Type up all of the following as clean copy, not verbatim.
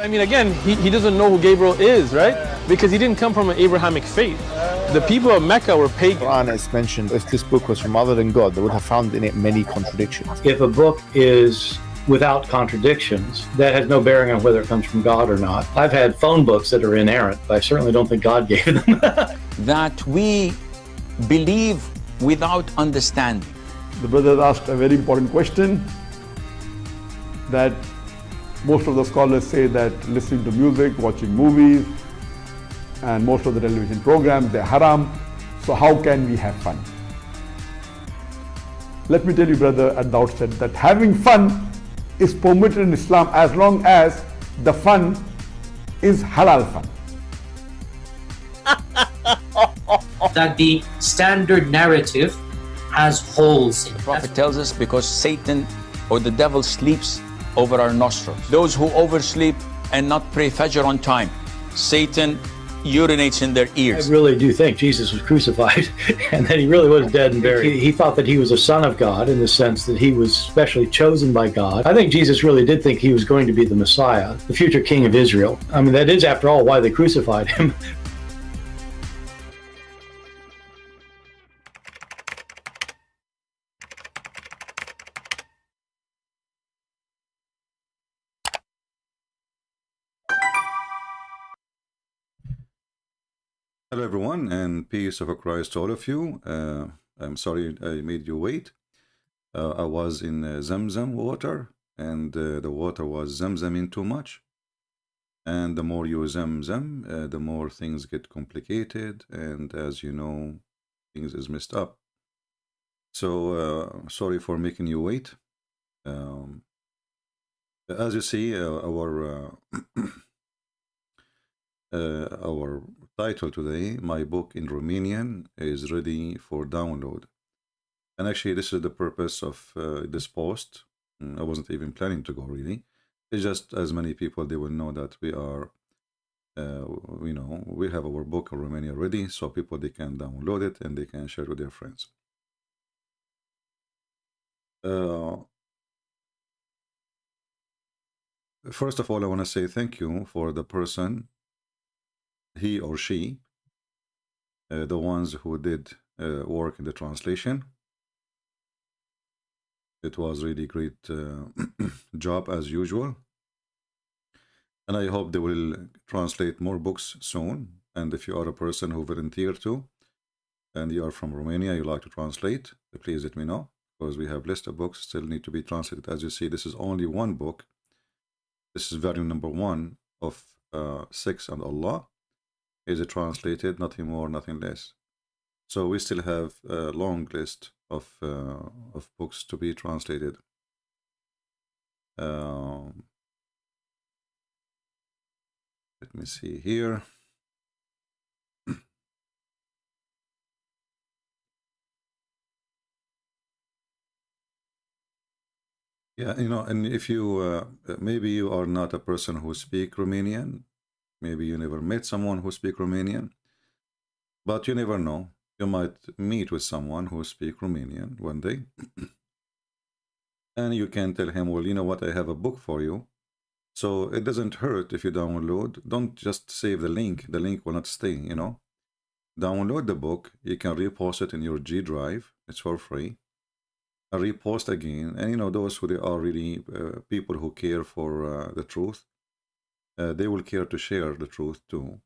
I mean, again, he doesn't know who Gabriel is, right? Because he didn't come from an Abrahamic faith. The people of Mecca were pagan. Quran is mentioned, if this book was from other than God, they would have found in it many contradictions. If a book is without contradictions, that has no bearing on whether it comes from God or not. I've had phone books that are inerrant, but I certainly don't think God gave them. That we believe without understanding. The brother asked a very important question, that most of the scholars say that listening to music, watching movies, and most of the television programs, they're haram. So how can we have fun? Let me tell you, brother, at the outset that having fun is permitted in Islam as long as the fun is halal fun. That the standard narrative has holes in it. The Prophet tells us because Satan or the devil sleeps over our nostrils. Those who oversleep and not pray Fajr on time, Satan urinates in their ears. I really do think Jesus was crucified and that he really was dead and buried. He thought that he was a son of God in the sense that he was specially chosen by God. I think Jesus really did think he was going to be the Messiah, the future king of Israel. I mean, that is, after all, why they crucified him. Hello everyone, and peace of Christ to all of you. I'm sorry I made you wait. I was in Zamzam water, and the water was Zamzamin too much. And the more you Zamzam, the more things get complicated, and as you know, things is messed up. So sorry for making you wait. As you see, our title today, my book in Romanian, is ready for download. And actually, this is the purpose of this post. I wasn't even planning to go, really. It's just as many people, they will know that we are, we have our book in Romania ready, so people, they can download it and they can share it with their friends. First of all, I want to say thank you for the person, he or she, the ones who did work in the translation. It was really great job as usual, and I hope they will translate more books soon. And if you are a person who volunteered to, and you are from Romania, you like to translate, please let me know, because we have list of books still need to be translated. As you see, this is only one book. This is volume number 1 of 6 on Allah. Is it translated? Nothing more, nothing less. So we still have a long list of books to be translated. Let me see here. Yeah, and if you maybe you are not a person who speaks Romanian. Maybe you never met someone who speaks Romanian, but you never know. You might meet with someone who speaks Romanian one day, and you can tell him, well, you know what, I have a book for you. So it doesn't hurt if you download. Don't just save the link. The link will not stay, Download the book. You can repost it in your G drive. It's for free. Repost again. And, those who they are really people who care for the truth, they will care to share the truth too,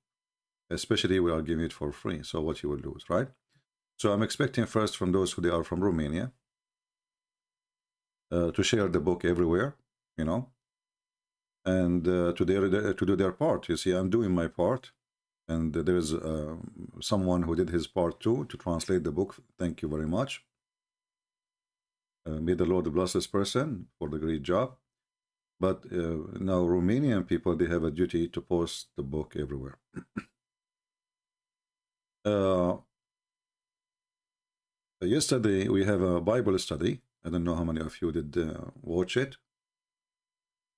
especially we are giving it for free. So what you will lose, right? So I'm expecting first from those who they are from Romania to share the book everywhere, and to do their part. You see, I'm doing my part, and there's someone who did his part too to translate the book. Thank you very much. May the Lord bless this person for the great job. But now Romanian people, they have a duty to post the book everywhere. Yesterday, we have a Bible study. I don't know how many of you did watch it.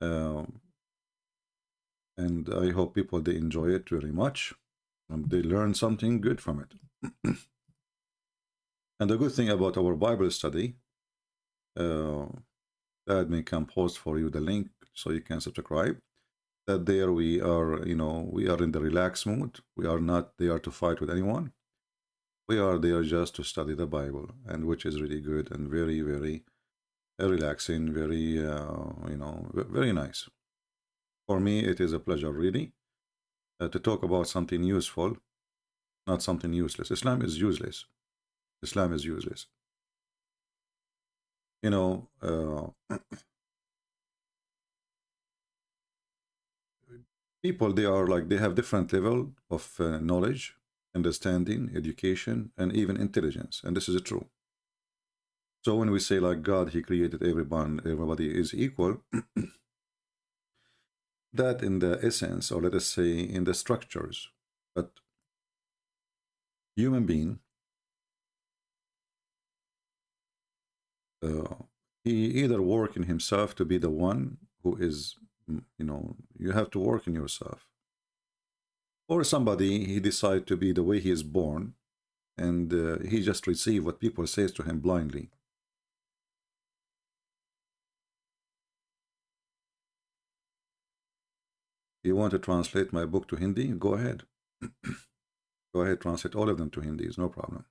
And I hope people, they enjoy it very much. And they learn something good from it. And the good thing about our Bible study, the admin can post for you the link so you can subscribe. that there we are, we are in the relaxed mood. We are not there to fight with anyone. We are there just to study the Bible, and which is really good and very, very relaxing, very, very nice. For me, it is a pleasure, really, to talk about something useful, not something useless. Islam is useless. Islam is useless. People, they have different level of knowledge, understanding, education, and even intelligence, and this is true. So when we say like God, he created everybody is equal, that in the essence, or let us say in the structures, but human being, he either work in himself to be the one who is, you have to work in yourself, or somebody, he decide to be the way he is born, and he just receive what people says to him blindly. You want to translate my book to Hindi? Go ahead. Go ahead, translate all of them to Hindi. It's no problem.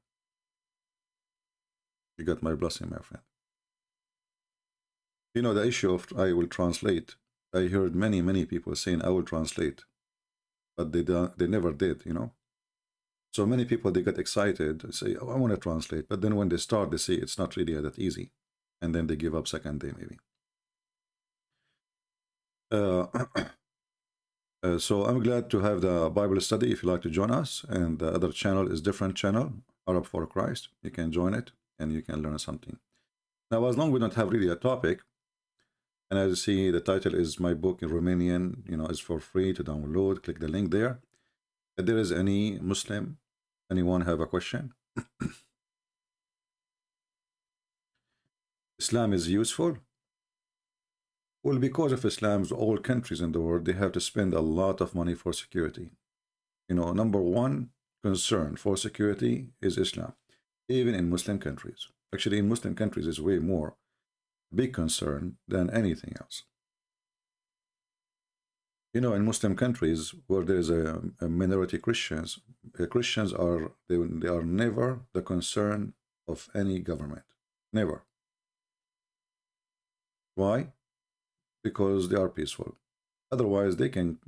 You got my blessing, my friend. The issue of I will translate. I heard many people saying I will translate, but they never did, So many people, they get excited, say, oh, I want to translate. But then when they start, they say it's not really that easy. And then they give up second day, maybe. So I'm glad to have the Bible study if you like to join us. And the other channel is different channel, Arab for Christ. You can join it and you can learn something. Now, as long as we don't have really a topic, and as you see, the title is my book in Romanian, is for free to download. Click the link there. If there is any Muslim, anyone have a question? Islam is useful? Well, because of Islam's all countries in the world, they have to spend a lot of money for security. Number one concern for security is Islam, even in Muslim countries. Actually, in Muslim countries is way more big concern than anything else. In Muslim countries where there is a minority Christians, Christians are they are never the concern of any government, never. Why? Because they are peaceful. Otherwise, they can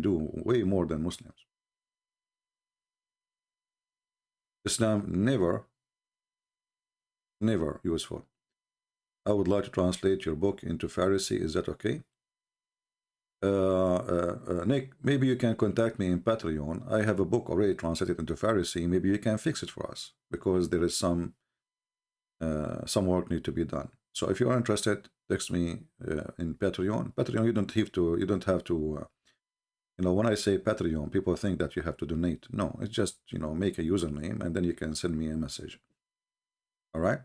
do way more than Muslims. Islam never useful. I would like to translate your book into Farsi. Is that okay? Nick, maybe you can contact me in Patreon. I have a book already translated into Farsi. Maybe you can fix it for us, because there is some work need to be done. So if you are interested, text me in Patreon. Patreon, you don't have to. When I say Patreon, people think that you have to donate. No, it's just make a username and then you can send me a message. All right.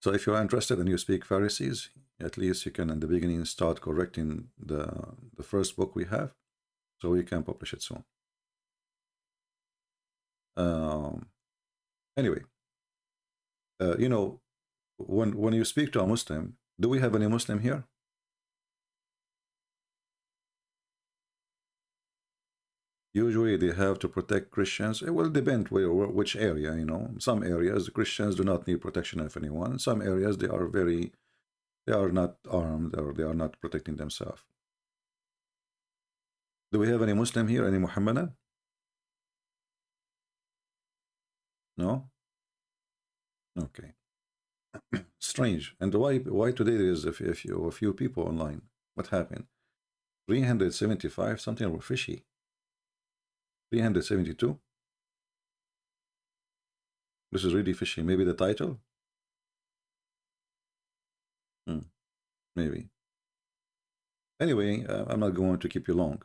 So if you are interested and you speak Pharisees, at least you can in the beginning start correcting the first book we have, so we can publish it soon. Anyway, when you speak to a Muslim, do we have any Muslim here? Usually they have to protect Christians. It will depend which area, Some areas, the Christians do not need protection of anyone. Some areas, they are not armed, or they are not protecting themselves. Do we have any Muslim here? Any Muhammadan? No? Okay. Strange. And why today there is a few people online? What happened? 375, something were fishy. 372. This is really fishy. Maybe the title? Maybe. Anyway, I'm not going to keep you long.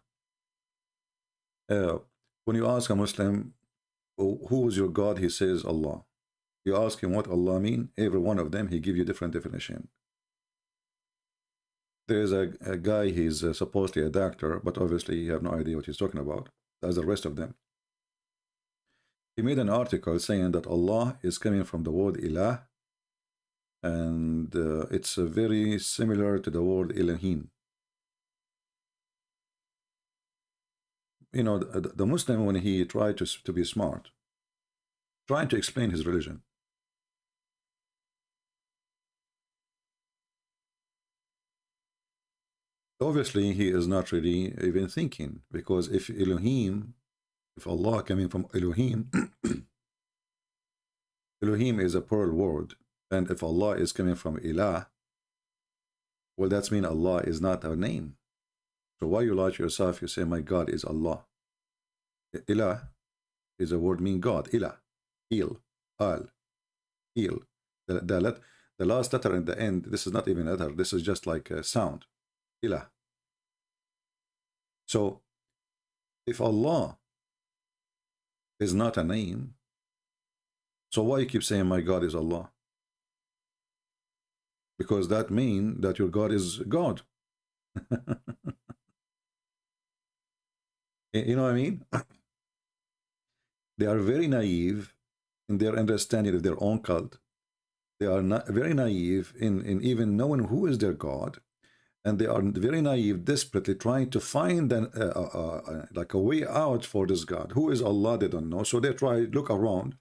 When you ask a Muslim, who is your God? He says Allah. You ask him what Allah mean, every one of them, he give you different definition. There is a guy, he's supposedly a doctor, but obviously you have no idea what he's talking about, as the rest of them. He made an article saying that Allah is coming from the word ilah, and it's very similar to the word Elohim. you know, the Muslim, when he tried to be smart, trying to explain his religion, obviously he is not really even thinking, because if Elohim, if Allah coming from Elohim, Elohim is a plural word, and if Allah is coming from Ilah, well, that's mean Allah is not a name. So why you lie to yourself? You say, my God is Allah. Ilah is a word mean God. Ilah, Il, Al, Il. The last letter in the end, this is not even a letter, this is just like a sound. Ilah. So if Allah is not a name, so why you keep saying my God is Allah? Because that means that your God is God. You know what I mean? They are very naive in their understanding of their own cult. They are not very naive in even knowing who is their God, and they are very naive, desperately trying to find like a way out for this God. Who is Allah? They don't know. So they try look around.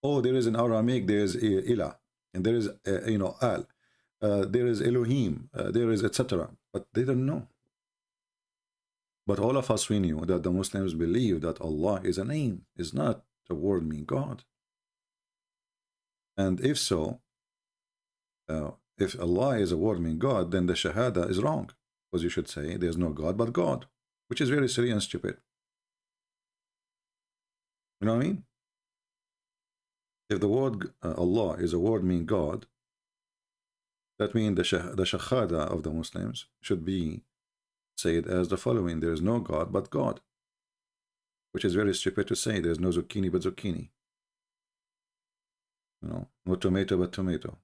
Oh, there is in Aramaic, there is Ilah, and there is you know, Al, there is Elohim, there is etc. But they don't know. But all of us, we knew that the Muslims believe that Allah is a name, is not a word mean God. And if so, if Allah is a word mean God, then the Shahada is wrong, because you should say there's no God but God, which is very silly and stupid. You know what I mean? If the word Allah is a word mean God, that means the Shahada of the Muslims should be said as the following: there is no God but God, which is very stupid to say. There's no zucchini but zucchini. You know, no tomato but tomato.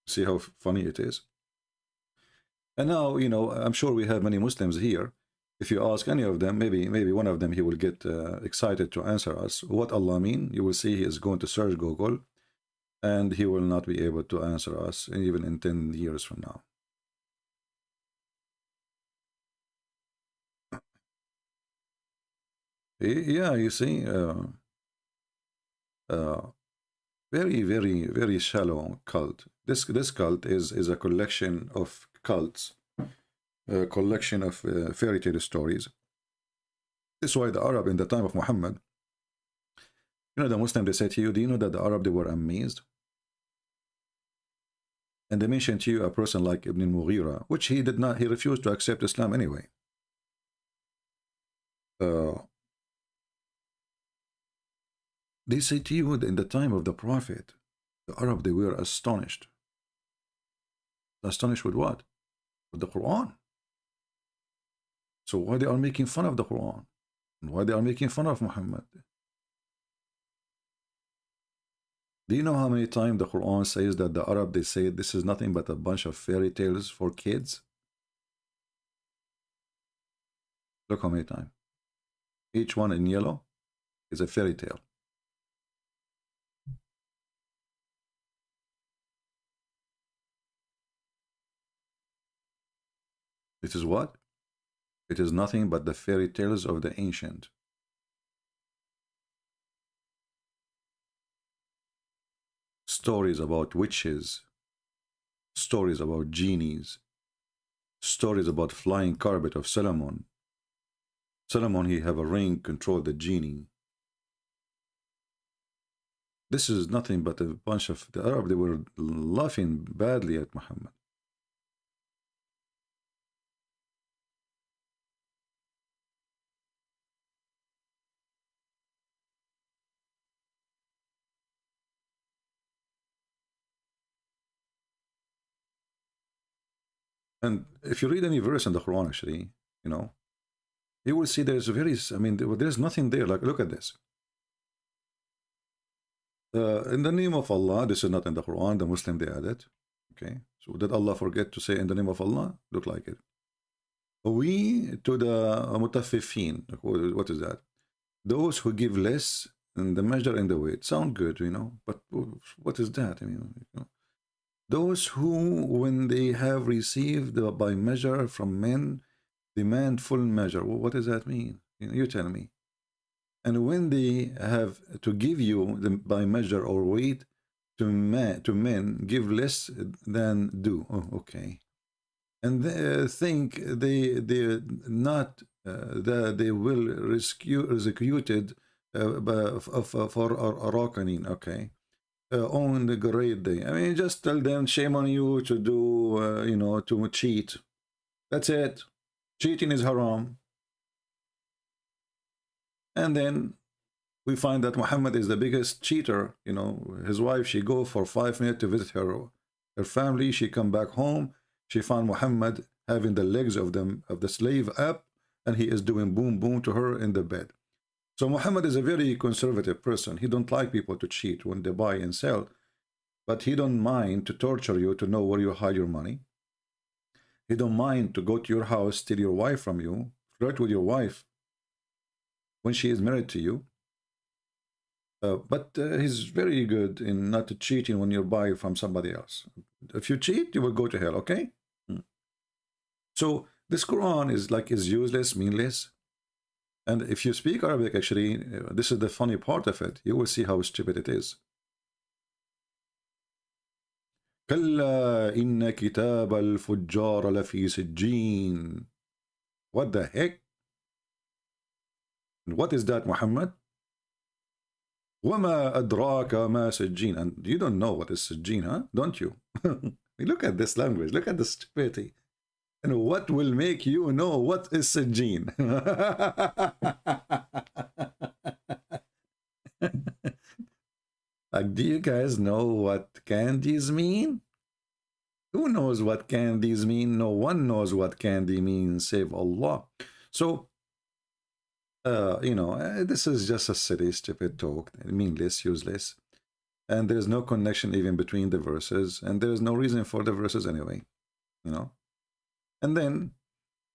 See how funny it is? And now, you know, I'm sure we have many Muslims here. If you ask any of them, maybe one of them, he will get excited to answer us. What Allah mean? You will see he is going to search Google, and he will not be able to answer us even in 10 years from now. Yeah, you see, very, very, very shallow cult. This cult is a collection of cults, a collection of fairy tale stories. This is why the Arab in the time of Muhammad, you know, the Muslim, they say to you, do you know that the Arab, they were amazed? And they mentioned to you a person like Ibn al-Mughira, which he did not, he refused to accept Islam anyway. They say to you that in the time of the Prophet, the Arab, they were astonished. Astonished with what? With the Quran. So why they are making fun of the Quran? And why they are making fun of Muhammad? Do you know how many times the Quran says that the Arab, they say this is nothing but a bunch of fairy tales for kids? Look how many times. Each one in yellow is a fairy tale. It is what? It is nothing but the fairy tales of the ancient. Stories about witches, stories about genies, stories about flying carpet of Solomon. Solomon, he have a ring, control the genie. This is nothing but a bunch of the Arab, they were laughing badly at Muhammad. And if you read any verse in the Quran, actually, you know, you will see there's I mean, there's nothing there. Like, look at this. In the name of Allah, this is not in the Quran, the Muslim, they add it. Okay, so did Allah forget to say in the name of Allah? Look like it. We to the mutaffifin, what is that? Those who give less in the measure and the weight. Sound good, you know, but what is that? I mean, you know, those who, when they have received by measure from men, Demand full measure. Well, what does that mean? You tell me. And when they have to give you by measure or weight, to men give less than do. Oh, okay. And they think they not that they will executed for Aracanin. Okay. On the great day. I mean, just tell them, shame on you to do, you know, to cheat. That's it. Cheating is haram. And then we find that Muhammad is the biggest cheater. You know, his wife, she go for 5 minutes to visit her family. She come back home. She found Muhammad having the legs of the slave up, and he is doing boom boom to her in the bed. So Muhammad is a very conservative person. He don't like people to cheat when they buy and sell, but he don't mind to torture you to know where you hide your money. He don't mind to go to your house, steal your wife from you, flirt with your wife when she is married to you. But he's very good in not cheating when you buy from somebody else. If you cheat, you will go to hell, okay? So this Quran is useless, meaningless. And if you speak Arabic, actually, this is the funny part of it. You will see how stupid it is. كلا إن كتاب الفجار لفي سجين. What the heck? And what is that, Muhammad? وما أدراك ما سجين. And you don't know what is سجين, huh? Don't you? Look at this language. Look at the stupidity. And what will make you know what is سجين? Like, do you guys know what candies mean? Who knows what candies mean? No one knows what candy means, save Allah. So, you know, this is just a silly, stupid talk, meaningless, useless. And there's no connection even between the verses. And there's no reason for the verses anyway, you know. And then,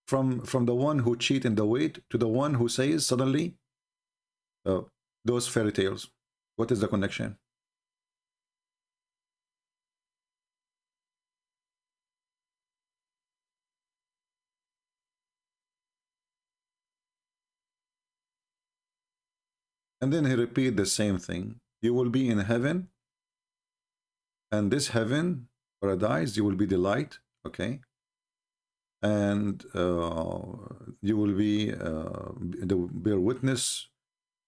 from the one who cheat in the weight to the one who says suddenly, those fairy tales. What is the connection? And then he repeat the same thing. You will be in heaven, and this heaven, paradise, you will be the light, okay? And you will be bear witness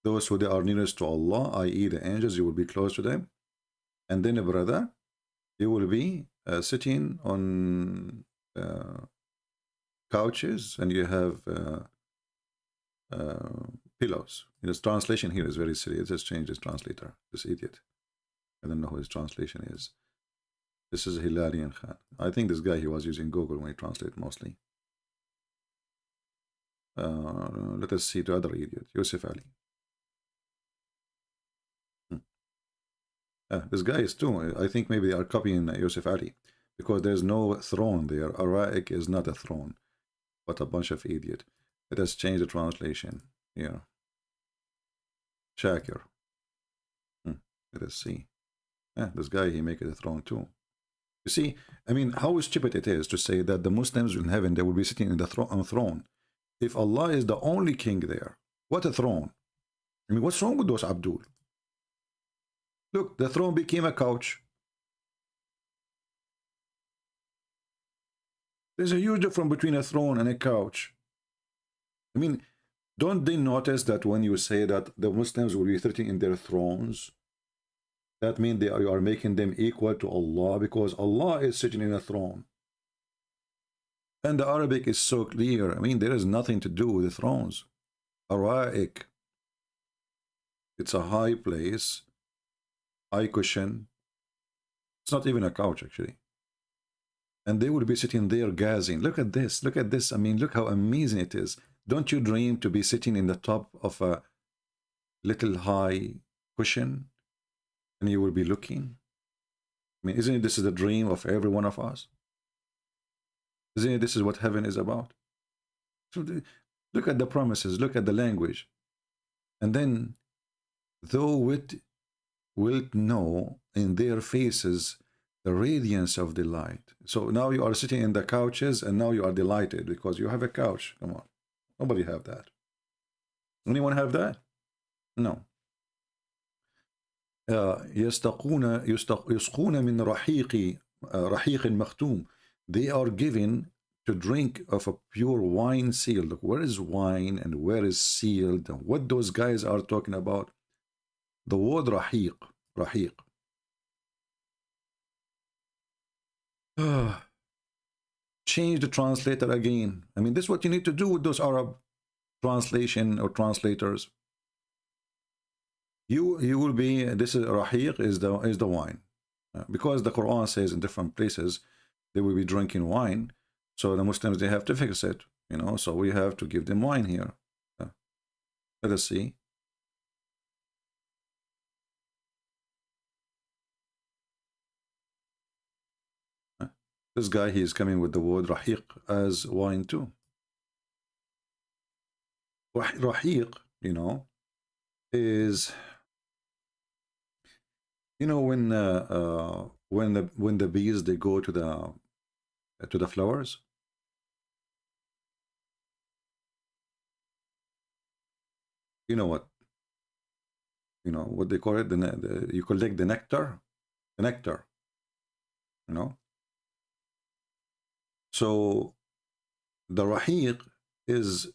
those who they are nearest to Allah, i.e. the angels, you will be close to them. And then, brother, you will be sitting on couches, and you have pillows. His translation here is very silly. It just changed his translator, this idiot. I don't know who his translation is. This is Hilarian Khan. I think this guy, he was using Google when he translated mostly. Let us see the other idiot, Yusuf Ali. This guy is too. I think maybe they are copying Yusuf Ali, because there's no throne there. Araik is not a throne. What a bunch of idiot. Let us change the translation here. Shakir. Let us see. This guy, he make it a throne too. You see, I mean, how stupid it is to say that the Muslims in heaven, they will be sitting in the throne. If Allah is the only king there, what a throne. I mean, what's wrong with those Abdul? Look, the throne became a couch. There's a huge difference between a throne and a couch. I mean, don't they notice that when you say that the Muslims will be sitting in their thrones, that means you are making them equal to Allah, because Allah is sitting in a throne. And the Arabic is so clear. I mean, there is nothing to do with the thrones. Araik. It's a high place, high cushion. It's not even a couch, actually. And they will be sitting there gazing. Look at this. Look at this. I mean, look how amazing it is. Don't you dream to be sitting in the top of a little high cushion, and you will be looking? I mean, isn't it this is the dream of every one of us? Isn't it this is what heaven is about? So look at the promises, look at the language. And then, though it wilt know in their faces the radiance of delight. So now you are sitting in the couches and now you are delighted because you have a couch. Come on. Nobody have that. Anyone have that? No. يسقون من رحيق مختوم. They are given to drink of a pure wine sealed. Look, where is wine and where is sealed? And what those guys are talking about? The word rahiq. Rahiq. Change the translator again. I mean, this is what you need to do with those Arab translation or translators. You will be, this is rahiq is the wine, because the Quran says in different places they will be drinking wine. So the Muslims, they have to fix it, you know. So we have to give them wine here. Let us see. This guy, he is coming with the word rahiq as wine too. Rahiq, you know, is, you know, when the bees, they go to the flowers. You know what? You know what they call it? You collect the nectar. The nectar. You know. So the rahiq is,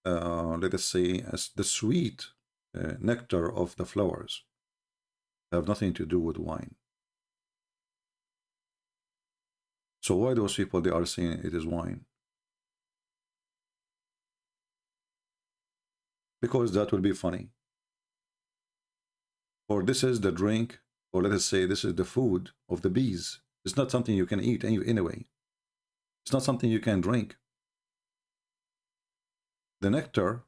let us say, as the sweet nectar of the flowers. Have nothing to do with wine. So why those people, they are saying it is wine? Because that will be funny. Or this is the drink, or let us say this is the food of the bees. It's not something you can eat anyway. It's not something you can drink. The nectar,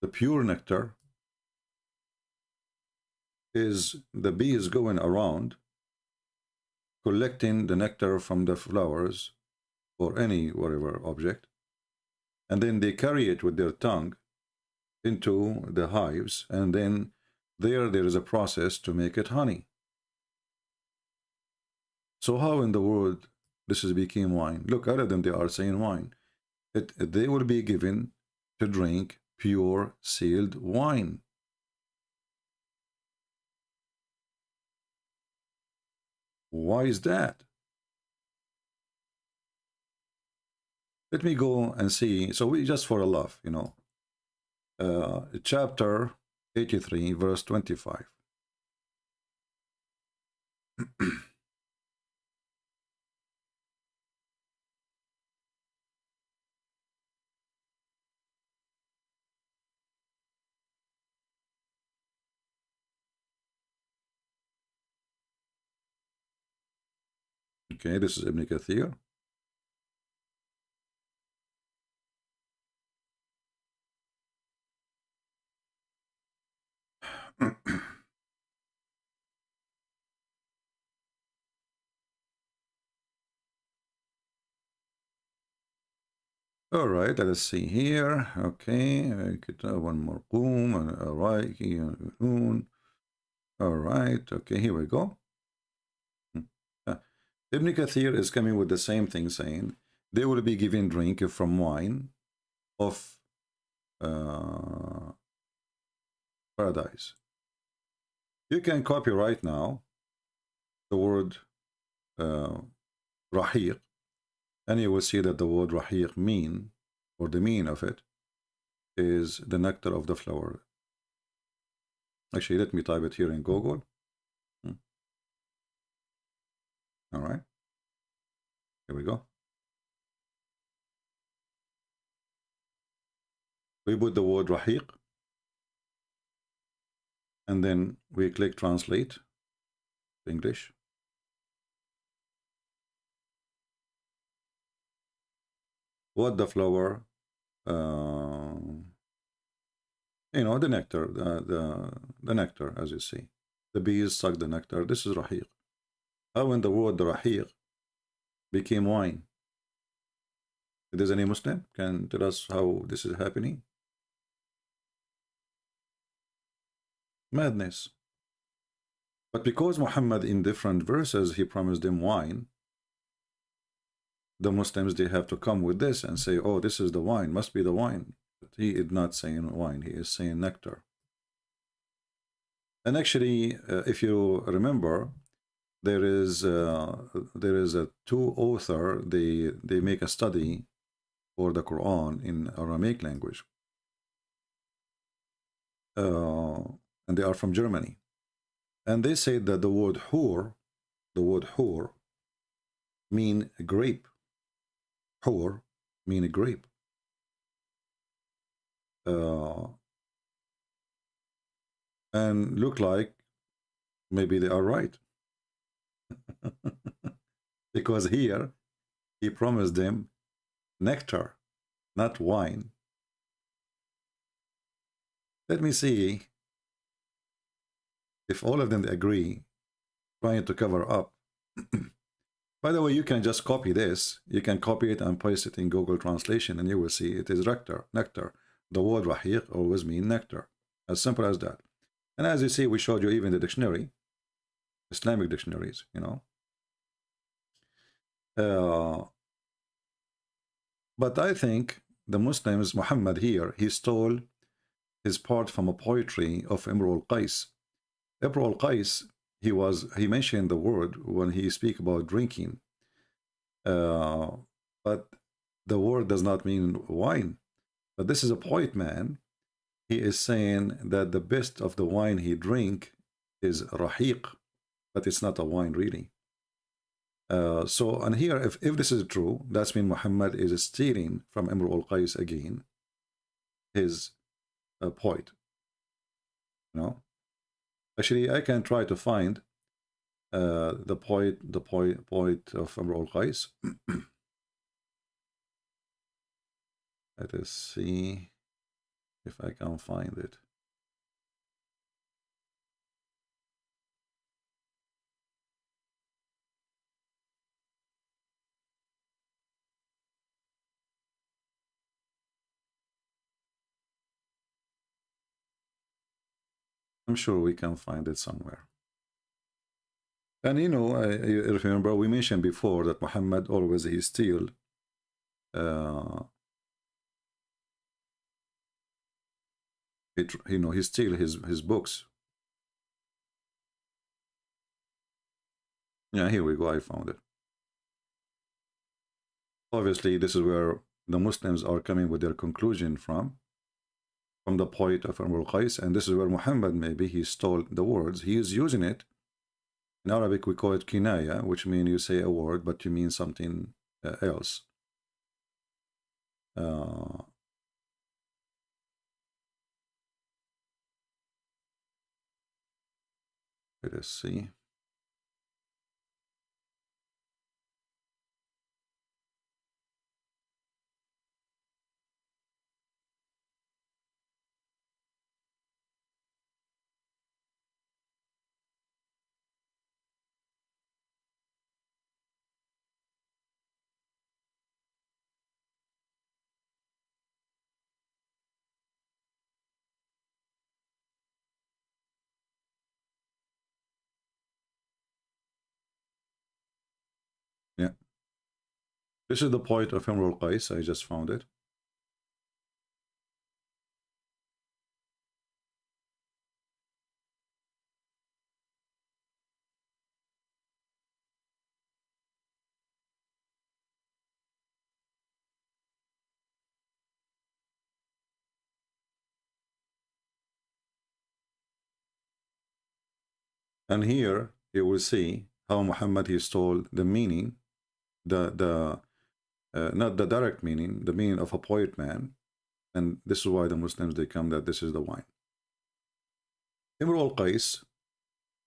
the pure nectar, is the bees going around collecting the nectar from the flowers or any whatever object, and then they carry it with their tongue into the hives, and then there is a process to make it honey. So how in the world this is became wine? Look, other than they are saying wine, they will be given to drink pure sealed wine. Why is that? Let me go and see. So we just for a laugh, you know, chapter 83, verse 25. Okay, this is Ibn Kathir. All right, let us see here. Okay, one more boom. All right, all right. Okay, here we go. Ibn Kathir is coming with the same thing, saying they will be given drink from wine of paradise. You can copy right now the word rahiq, and you will see that the word rahiq mean, or the meaning of it, is the nectar of the flower. Actually, let me type it here in Google. All right, here we go. We put the word rahiq, and then we click translate to English. What the flower, you know, the nectar, the nectar, as you see. The bees suck the nectar. This is rahiq. How when the word rahiq became wine? Does any Muslim can tell us how this is happening? Madness. But because Muhammad in different verses, he promised them wine, the Muslims, they have to come with this and say, oh, this is the wine, must be the wine. But he is not saying wine, he is saying nectar. And actually, if you remember, there is a two author, they make a study for the Quran in Aramaic language. And they are from Germany. And they say that the word hur mean grape. Hur mean a grape. And look like maybe they are right. Because here he promised them nectar, not wine. Let me see if all of them agree, trying to cover up. By the way, you can just copy this. You can copy it and paste it in Google Translation, and you will see it is nectar. Nectar. The word rahiq always means nectar. As simple as that. And as you see, we showed you even the dictionary, Islamic dictionaries, you know. But I think the Muslims, Muhammad here, he stole his part from a poetry of Imru al-Qais. Imru al-Qais, he mentioned the word when he speak about drinking, but the word does not mean wine. But this is a poet man. He is saying that the best of the wine he drink is rahiq, but it's not a wine really. And here, if this is true, that's mean Muhammad is stealing from Imru al-Qais again, his poet. You know, actually, I can try to find the poet of Imru al-Qais. Let us see if I can find it. I'm sure we can find it somewhere. And you know, if you remember, we mentioned before that Muhammad always he steal he steal his books. Yeah, here we go, I found it. Obviously, this is where the Muslims are coming with their conclusion from the poet of Imru al-Qais, and this is where Muhammad, maybe he stole the words. He is using it. In Arabic, we call it kinaya, which means you say a word, but you mean something else. Let us see. Yeah. This is the point of Imru al-Qais. I just found it. And here you will see how Muhammad he stole the meaning, not the direct meaning, the meaning of a poet man. And this is why the Muslims, they come that this is the wine. Imru al-Qais,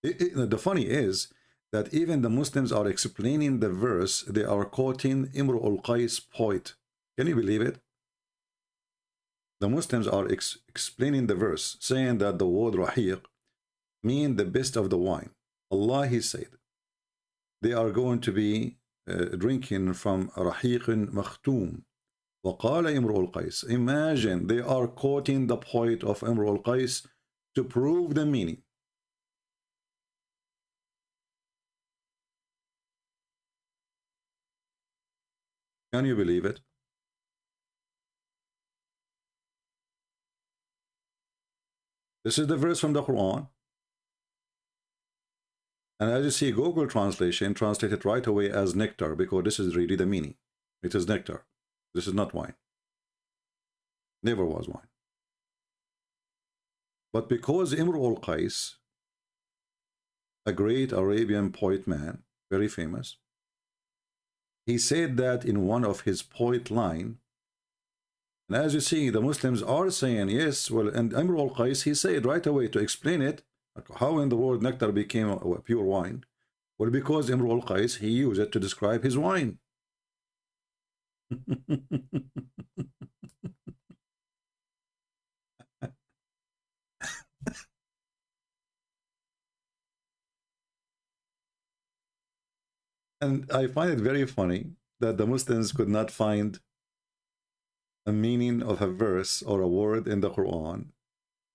the funny is that even the Muslims are explaining the verse, they are quoting Imru al-Qais poet. Can you believe it? The Muslims are explaining the verse, saying that the word rahiq mean the best of the wine. Allah, he said, they are going to be drinking from rahiq makhtoom. وقال إمرؤ القيس. Imagine they are quoting the poet of Imru al-Qais to prove the meaning. Can you believe it? This is the verse from the Quran. And as you see, Google translation translated right away as nectar, because this is really the meaning. It is nectar. This is not wine. Never was wine. But because Imru al-Qais, a great Arabian poet man, very famous, he said that in one of his poet line. And as you see, the Muslims are saying, yes, well, and Imru al-Qais, he said right away to explain it, how in the world nectar became a pure wine. Well, because Imru al-Qais, he used it to describe his wine. And I find it very funny that the Muslims could not find a meaning of a verse or a word in the Quran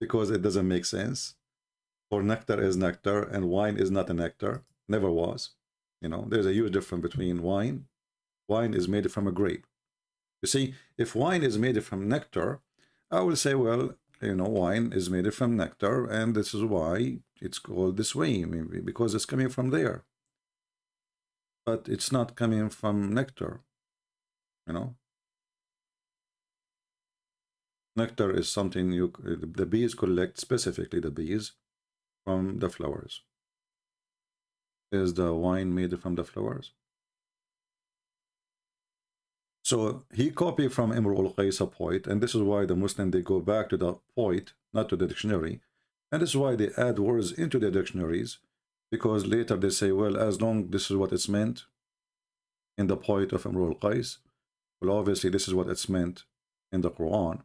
because it doesn't make sense. Or nectar is nectar and wine is not a nectar. Never was. You know, there's a huge difference between wine. Wine is made from a grape. You see, if wine is made from nectar, I will say, well, you know, wine is made from nectar, and this is why it's called this way, maybe because it's coming from there. But it's not coming from nectar, you know. Nectar is something the bees collect, specifically the bees, from the flowers. Is the wine made from the flowers? So he copied from Imru al-Qais, a poet, and this is why the Muslim, they go back to the poet, not to the dictionary. And this is why they add words into the dictionaries, because later they say, well, as long this is what it's meant in the poet of Imru al-Qais, well, obviously this is what it's meant in the Quran.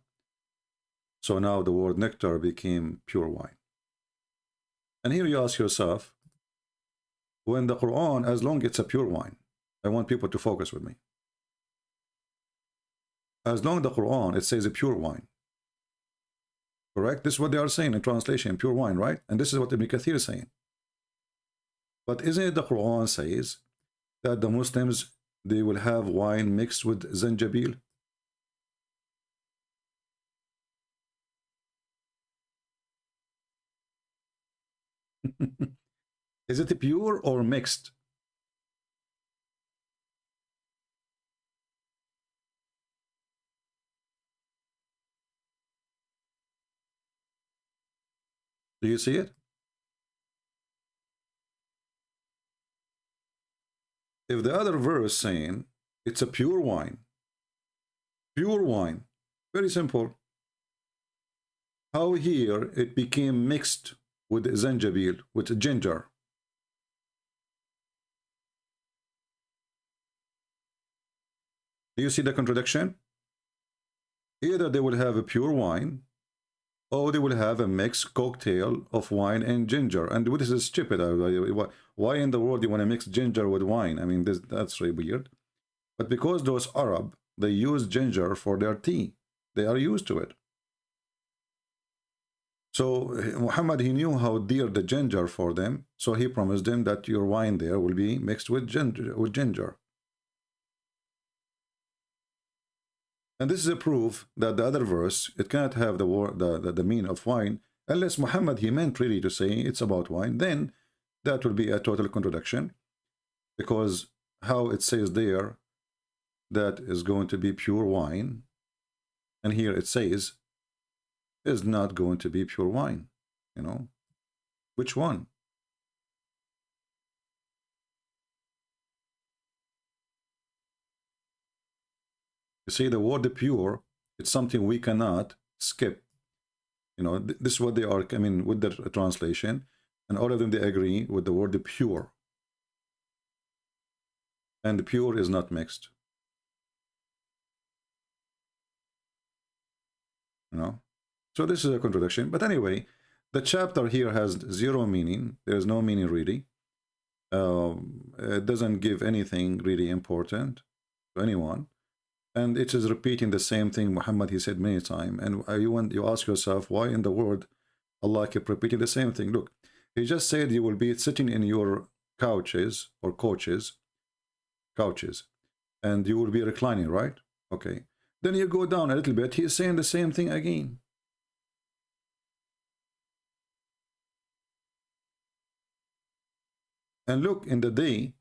So now the word nectar became pure wine. And here you ask yourself, when the Quran, as long as it's a pure wine, I want people to focus with me. As long as the Quran, it says a pure wine. Correct? This is what they are saying in translation, pure wine, right? And this is what Ibn Kathir is saying. But isn't it the Quran says that the Muslims, they will have wine mixed with zanjabil? Is it pure or mixed? Do you see it? If the other verse saying it's a pure wine, very simple. How here it became mixed with zanjabil, with ginger? Do you see the contradiction? Either they will have a pure wine, or they will have a mixed cocktail of wine and ginger. And this is stupid. Why in the world do you want to mix ginger with wine? I mean, that's really weird. But because those Arab, they use ginger for their tea. They are used to it. So Muhammad, he knew how dear the ginger for them. So he promised them that your wine there will be mixed with ginger. And this is a proof that the other verse, it cannot have the word, the meaning of wine, unless Muhammad, he meant really to say it's about wine. Then that will be a total contradiction, because how it says there that is going to be pure wine, and here it says is not going to be pure wine. You know, which one? You see, the word pure, it's something we cannot skip. You know, this is what they are, I mean, with the translation, and all of them, they agree with the word pure. And the pure is not mixed. You know, so this is a contradiction. But anyway, the chapter here has zero meaning. There's no meaning really. It doesn't give anything really important to anyone. And it is repeating the same thing Muhammad, he said many times. And you ask yourself, why in the world Allah kept repeating the same thing? Look, he just said you will be sitting in your couches or couches, and you will be reclining, right? Okay. Then you go down a little bit, he's saying the same thing again. And look, in the day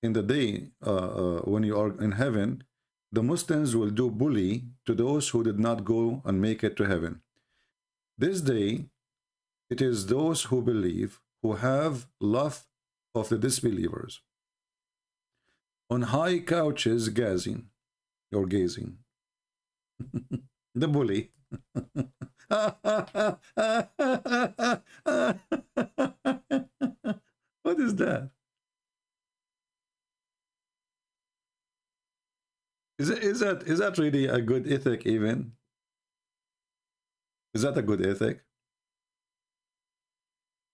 when you are in heaven, the Muslims will do bully to those who did not go and make it to heaven. This day, it is those who believe, who have love of the disbelievers, on high couches gazing, or gazing. The bully. What is that? Is that really a good ethic even? Is that a good ethic?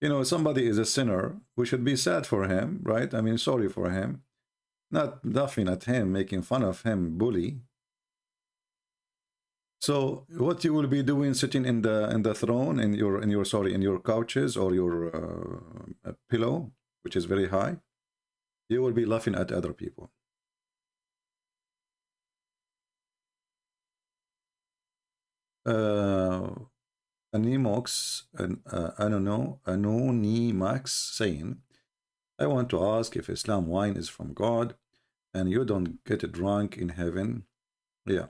You know, somebody is a sinner, we should be sad for him, right? I mean, sorry for him. Not laughing at him, making fun of him, bully. So what you will be doing, sitting in the throne, in your couches or your pillow, which is very high, you will be laughing at other people. Animox, I don't know, Anonimax saying, I want to ask if Islam wine is from God and you don't get drunk in heaven. Yeah.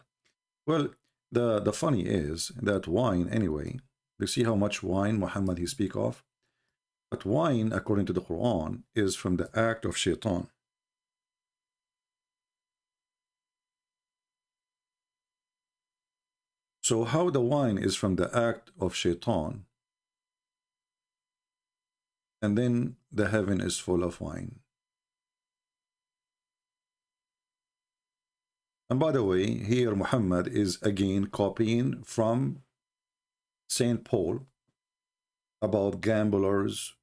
Well, the funny is that wine, anyway, you see how much wine Muhammad he speak of? But wine, according to the Quran, is from the act of shaitan. So how the wine is from the act of shaitan, and then the heaven is full of wine. And by the way, here Muhammad is again copying from St. Paul about gamblers,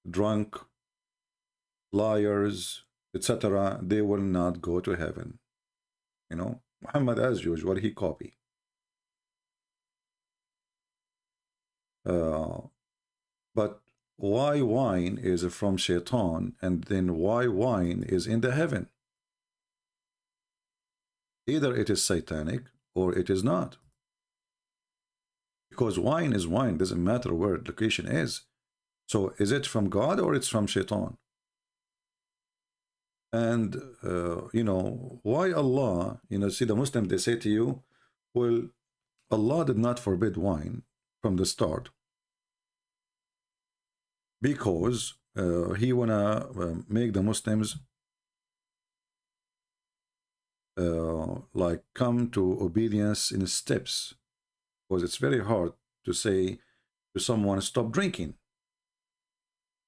drunk, liars, etc. They will not go to heaven. You know, Muhammad, as usual, he copy. But why wine is from shaitan, and then why wine is in the heaven? Either it is satanic or it is not. Because wine is wine, doesn't matter where the location is. So is it from God or it's from shaitan? And, you know, why Allah, you know, see the Muslim, they say to you, well, Allah did not forbid wine from the start because he wanna make the Muslims like come to obedience in steps, because it's very hard to say to someone stop drinking.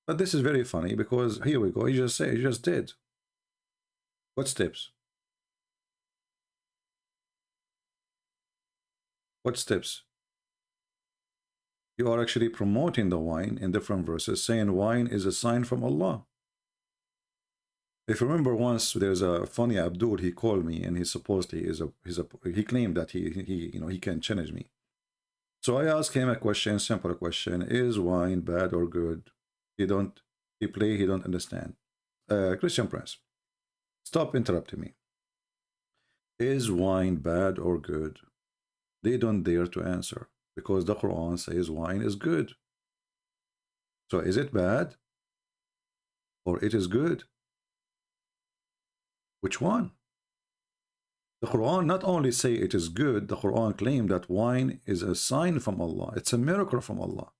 But this is very funny because here we go, he just did. What steps? What steps? You are actually promoting the wine in different verses, saying wine is a sign from Allah. If you remember, once there's a funny Abdul, he called me and he claimed that he can challenge me. So I asked him a question, simple question: is wine bad or good? He don't understand. Christian Prince, stop interrupting me. Is wine bad or good? They don't dare to answer because the Quran says wine is good. So is it bad or it is good? Which one? The Quran not only say it is good, the Quran claimed that wine is a sign from Allah. It's a miracle from Allah.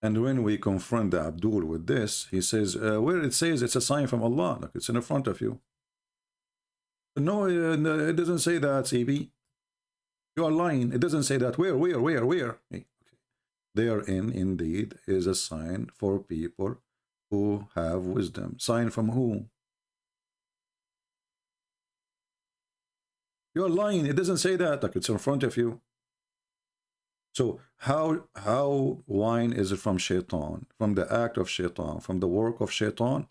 And when we confront the Abdul with this, he says, where it says it's a sign from Allah, look, it's in front of you. No, it doesn't say that, CB. You are lying. It doesn't say that. Where? Okay. Therein, indeed, is a sign for people who have wisdom. Sign from who? You are lying. It doesn't say that. Like, it's in front of you. So how wine is from shaitan, from the act of shaitan, from the work of shaitan,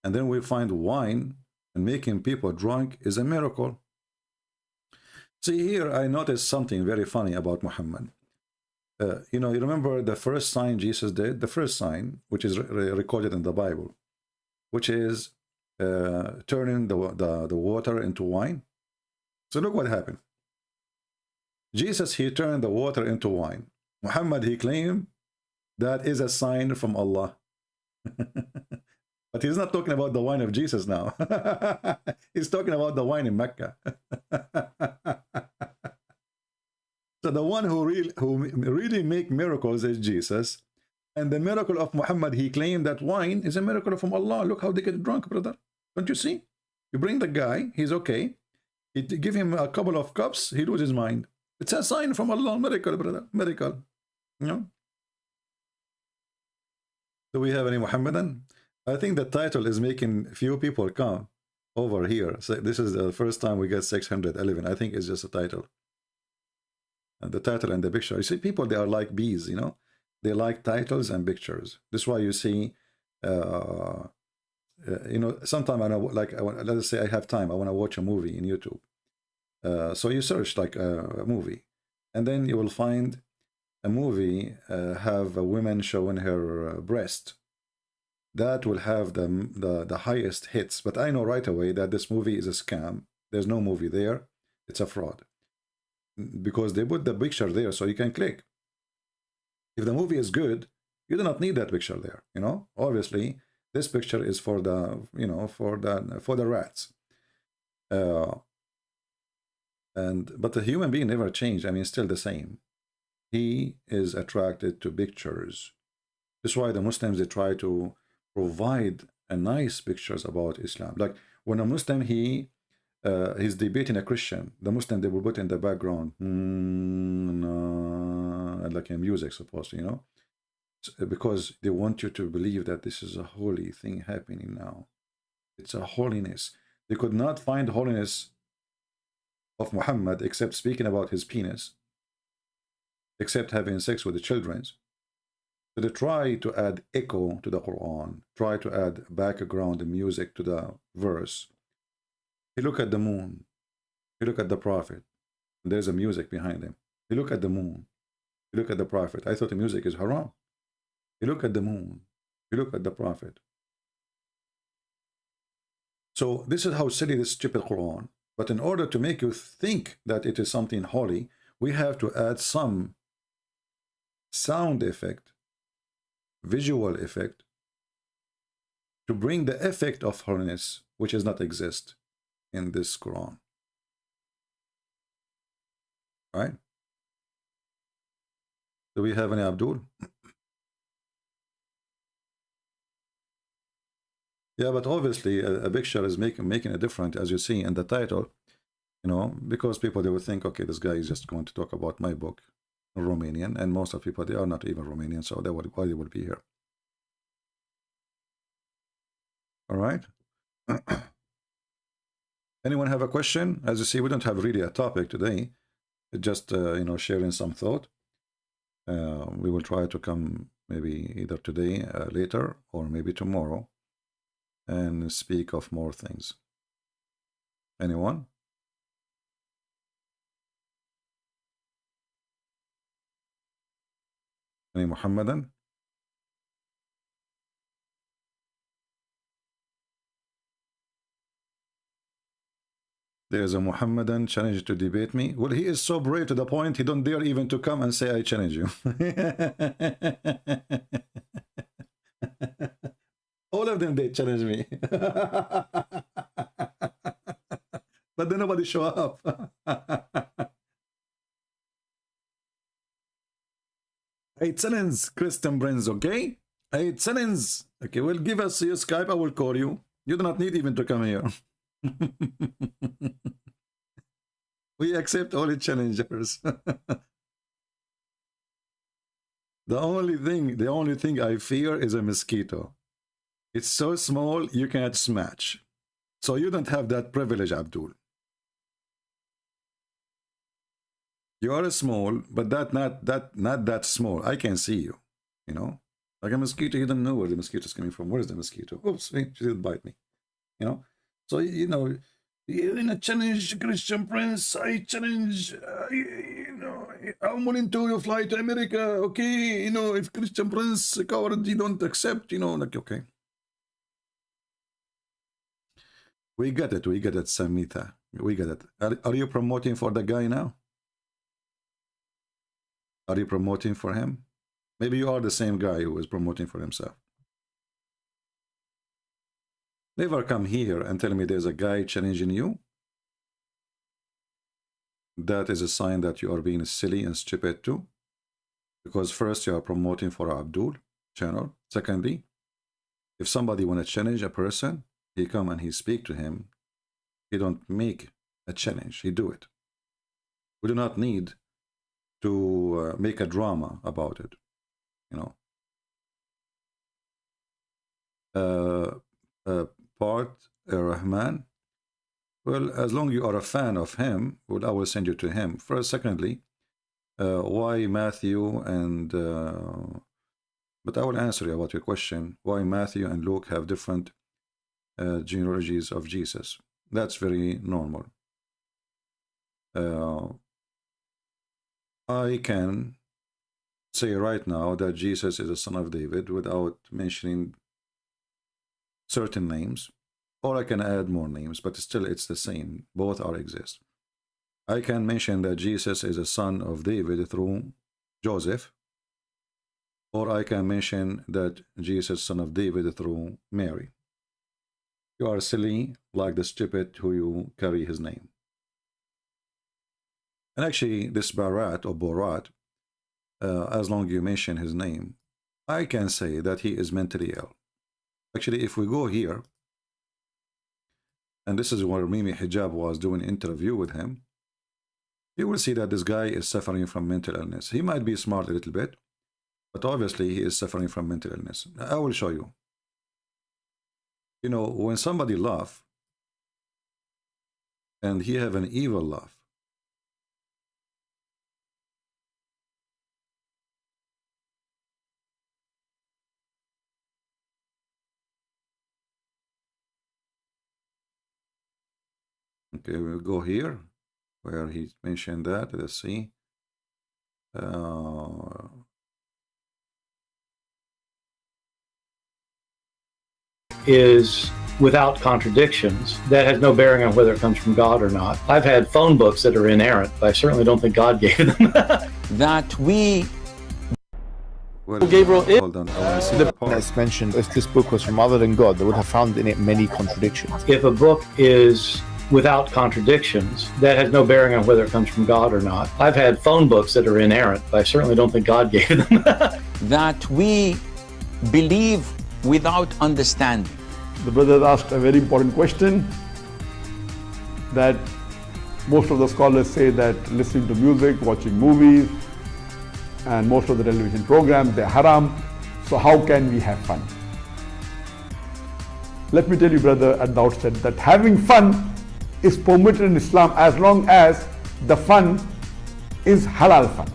and then we find wine and making people drunk is a miracle. See here, I noticed something very funny about Muhammad. You know, you remember the first sign Jesus did? The first sign, which is recorded in the Bible, which is turning the water into wine. So look what happened. Jesus, he turned the water into wine. Muhammad, he claimed that is a sign from Allah. But he's not talking about the wine of Jesus now. He's talking about the wine in Mecca. So the one who really make miracles is Jesus. And the miracle of Muhammad, he claimed that wine is a miracle from Allah. Look how they get drunk, brother. Don't you see? You bring the guy, he's okay. You give him a couple of cups, he loses his mind. It's a sign from Allah, miracle, brother, miracle. You know? Do we have any Muhammadan? I think the title is making few people come over here. So this is the first time we get 611. I think it's just a title. And the title and the picture. You see, people, they are like bees, you know. They like titles and pictures. This is why you see, you know, sometimes I know, like, let's say I have time. I want to watch a movie in YouTube. So you search like a movie, and then you will find a movie have a woman showing her breast. That will have the highest hits. But I know right away that this movie is a scam. There's no movie there. It's a fraud. Because they put the picture there so you can click. If the movie is good, you do not need that picture there. You know, obviously this picture is for the, you know, for the rats. But the human being never changed. I mean, still the same. He is attracted to pictures. That's why the Muslims, they try to provide a nice pictures about Islam. Like when a Muslim, he's debating a Christian, the Muslim, they will put in the background, like in music, supposed to, you know, because they want you to believe that this is a holy thing happening now. It's a holiness. They could not find holiness of Muhammad except speaking about his penis, except having sex with the children. So they try to add echo to the Quran, try to add background music to the verse. You look at the moon, you look at the Prophet, and there's a music behind him. You look at the moon, you look at the Prophet. I thought the music is haram. You look at the moon, you look at the Prophet. So this is how silly this stupid Quran. But in order to make you think that it is something holy, we have to add some sound effect, visual effect, to bring the effect of holiness, which does not exist in this Quran. Right? Do we have any Abdul? Yeah, but obviously a picture is making a difference, as you see in the title, you know, because people, they will think, okay, this guy is just going to talk about my book, Romanian, and most of people, they are not even Romanian, so they would, why they would be here. All right. Anyone have a question? As you see, we don't have really a topic today. It's just, you know, sharing some thought. We will try to come maybe either today, later, or maybe tomorrow, and speak of more things. Anyone? Any Muhammadan? There's a Muhammadan challenge to debate me. Well, he is so brave to the point he don't dare even to come and say I challenge you. All of them, they challenge me. But then nobody show up. I challenge Christian Brains, okay? I challenge. Okay, well, give us your Skype, I will call you. You do not need even to come here. We accept all the challengers. The only thing I fear is a mosquito. It's so small you can't smash. So you don't have that privilege, Abdul. You are small, but not that small. I can see you. You know, like a mosquito. You don't know where the mosquito is coming from. Where is the mosquito? Oops, she didn't bite me. You know. So you know, challenge Christian Prince. I challenge, I'm willing to fly to America. Okay, if Christian Prince coward, you don't accept, like, okay. We get it, Samita. We get it. Are you promoting for the guy now? Are you promoting for him? Maybe you are the same guy who is promoting for himself. Never come here and tell me there's a guy challenging you. That is a sign that you are being silly and stupid too. Because first you are promoting for Abdul channel. Secondly, if somebody want to challenge a person, he come and he speak to him. He don't make a challenge. He do it. We do not need to make a drama about it. Part Rahman. Well, as long as you are a fan of him, well, I will send you to him. First, secondly, why Matthew and but I will answer you about your question. Why Matthew and Luke have different genealogies of Jesus? That's very normal. I can say right now that Jesus is a son of David without mentioning certain names, or I can add more names, but still it's the same. Both are exist. I can mention that Jesus is a son of David through Joseph, or I can mention that Jesus is son of David through Mary. You are silly like the stupid who you carry his name. And actually this Barat or Borat, as long as you mention his name, I can say that he is mentally ill. Actually, if we go here, and this is where Mimi Hijab was doing an interview with him, you will see that this guy is suffering from mental illness. He might be smart a little bit, but obviously he is suffering from mental illness. I will show you. When somebody laughs, and he have an evil laugh, okay, we'll go here where he mentioned that. Let's see. Is without contradictions. That has no bearing on whether it comes from God or not. I've had phone books that are inerrant, but I certainly don't think God gave them. That we Well, Gabriel, hold on. I want to see the part. As mentioned, if this book was from other than God, they would have found in it many contradictions. If a book is without contradictions, that has no bearing on whether it comes from God or not. I've had phone books that are inerrant, but I certainly don't think God gave them. that we believe without understanding. The brother asked a very important question, that most of the scholars say that listening to music, watching movies, and most of the television programs, they're haram. So how can we have fun? Let me tell you, brother, at the outset that having fun is permitted in Islam as long as the fun is halal fun.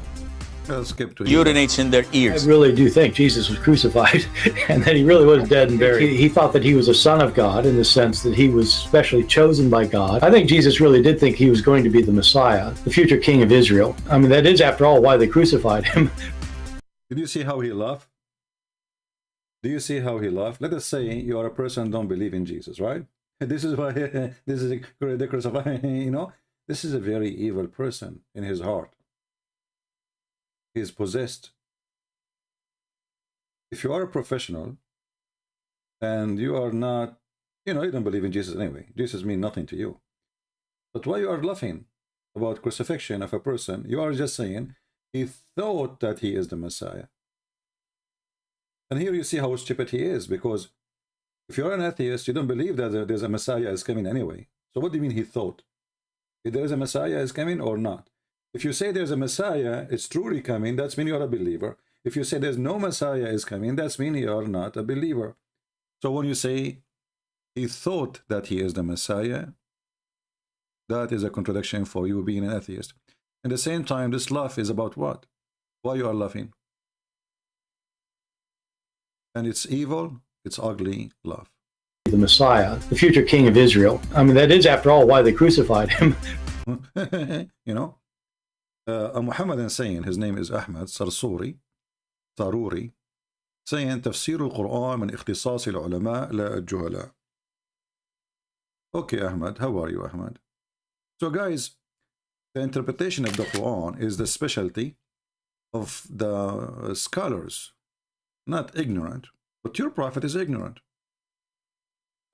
I'll skip to Urinates in their I ears. really do think Jesus was crucified and that he really was dead and buried. He thought that he was a son of God in the sense that he was specially chosen by God. I think Jesus really did think he was going to be the Messiah, the future king of Israel. I mean, that is, after all, why they crucified him. Did you see how he laughed? Do you see how he laughed? Let us say you are a person who don't believe in Jesus, right? This is why this is the crucified. This is a very evil person in his heart. He is possessed. If you are a professional and you are not, you don't believe in Jesus anyway. Jesus means nothing to you. But why you are laughing about crucifixion of a person? You are just saying he thought that he is the Messiah. And here you see how stupid he is, because if you're an atheist, you don't believe that there's a Messiah is coming anyway. So what do you mean he thought? If there is a Messiah is coming or not? If you say there's a Messiah, it's truly coming, that's mean you're a believer. If you say there's no Messiah is coming, that's mean you're not a believer. So when you say he thought that he is the Messiah, that is a contradiction for you being an atheist. At the same time, this laugh is about what? Why you are laughing? And it's evil, it's ugly laugh. the Messiah, the future king of Israel. I mean, that is, after all, why they crucified him. You know, a Muhammadan saying, his name is Ahmad Saruri, saying تفسير القرآن من اختصاص العلماء لا الجهلاء. Okay, Ahmad, how are you, Ahmad? So guys, the interpretation of the Quran is the specialty of the scholars, not ignorant. But your prophet is ignorant.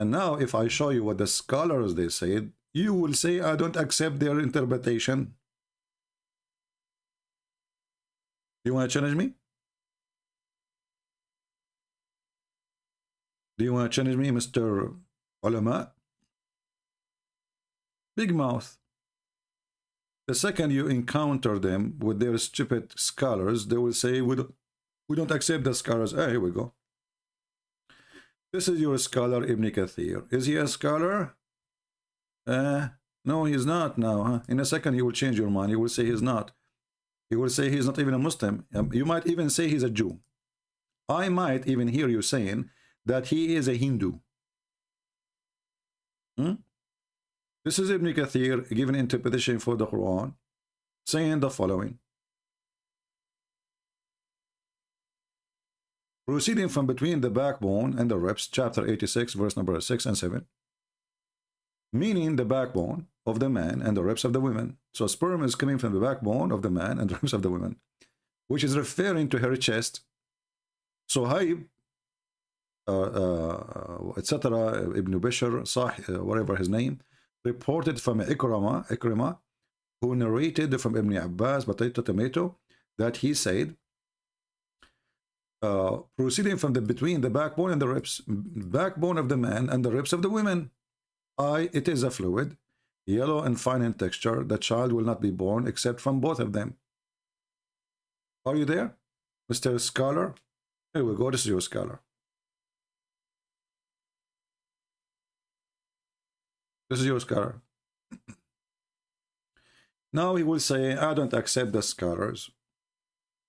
And now if I show you what the scholars they said, you will say I don't accept their interpretation. You want to challenge me? Do you want to challenge me, Mr. Ulama? Big mouth. The second you encounter them with their stupid scholars, they will say, we don't accept the scholars. Ah, here we go. This is your scholar, Ibn Kathir. Is he a scholar? No, he's not now. Huh? In a second, you will change your mind. You will say he's not. You will say he's not even a Muslim. You might even say he's a Jew. I might even hear you saying that he is a Hindu. This is Ibn Kathir giving interpretation for the Quran, saying the following. Proceeding from between the backbone and the ribs, chapter 86, verse number 6 and 7. Meaning the backbone of the man and the ribs of the women. So sperm is coming from the backbone of the man and the ribs of the women, which is referring to her chest. So Haib, etc., Ibn Bishr, whatever his name, reported from Ikrimah, who narrated from Ibn Abbas, tomato, that he said, proceeding from between the backbone and the ribs, backbone of the man and the ribs of the women. It is a fluid, yellow and fine in texture. The child will not be born except from both of them. Are you there, Mr. Scholar? Here we go. This is your scholar. This is your scholar. Now he will say, I don't accept the scholars.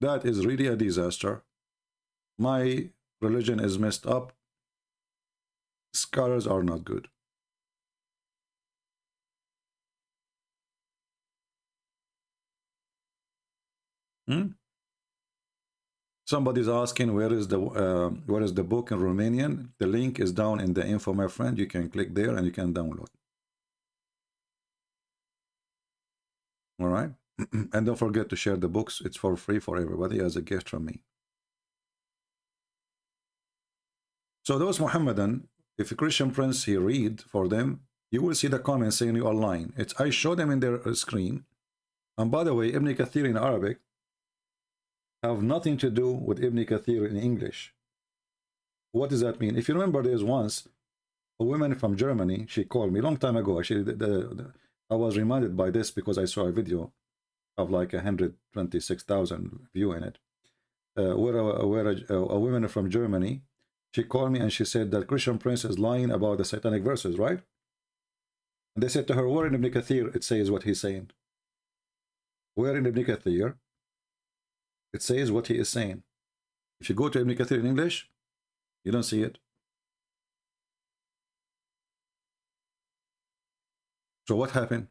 That is really a disaster. My religion is messed up. Scholars are not good. Somebody's asking where is the book in Romanian. The link is down in the info, my friend. You can click there and you can download. All right. And don't forget to share the books. It's for free for everybody as a gift from me. So those Muhammadan, if a Christian prince he read for them, you will see the comments saying you are lying. I show them in their screen. And by the way, Ibn Kathir in Arabic have nothing to do with Ibn Kathir in English. What does that mean? If you remember, there's once a woman from Germany, she called me a long time ago. Actually, I was reminded by this because I saw a video of like 126,000 view in it, where a woman from Germany, she called me and she said that Christian prince is lying about the satanic verses, right? And they said to her, where in Ibn Kathir it says what he's saying? Where in Ibn Kathir it says what he is saying? If you go to Ibn Kathir in English, you don't see it. So what happened?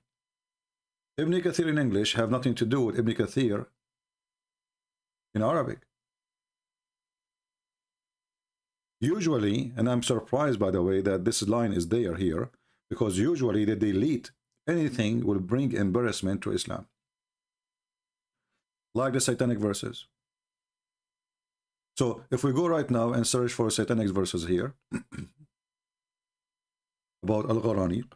Ibn Kathir in English have nothing to do with Ibn Kathir in Arabic. Usually, and I'm surprised by the way that this line is there here, because usually they delete anything will bring embarrassment to Islam. Like the satanic verses. So if we go right now and search for satanic verses here about Al-Gharaniq.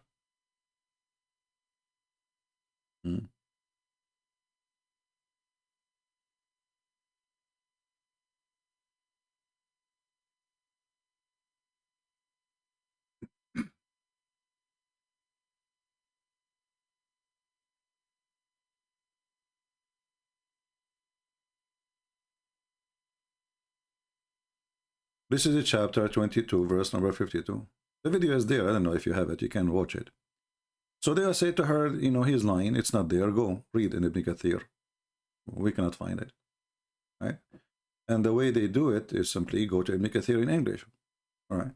This is a chapter 22, verse number 52. The video is there. I don't know if you have it. You can watch it. So they say to her, you know, he's lying. It's not there. Go read in Ibn Kathir. We cannot find it. Right? And the way they do it is simply go to Ibn Kathir in English. All right.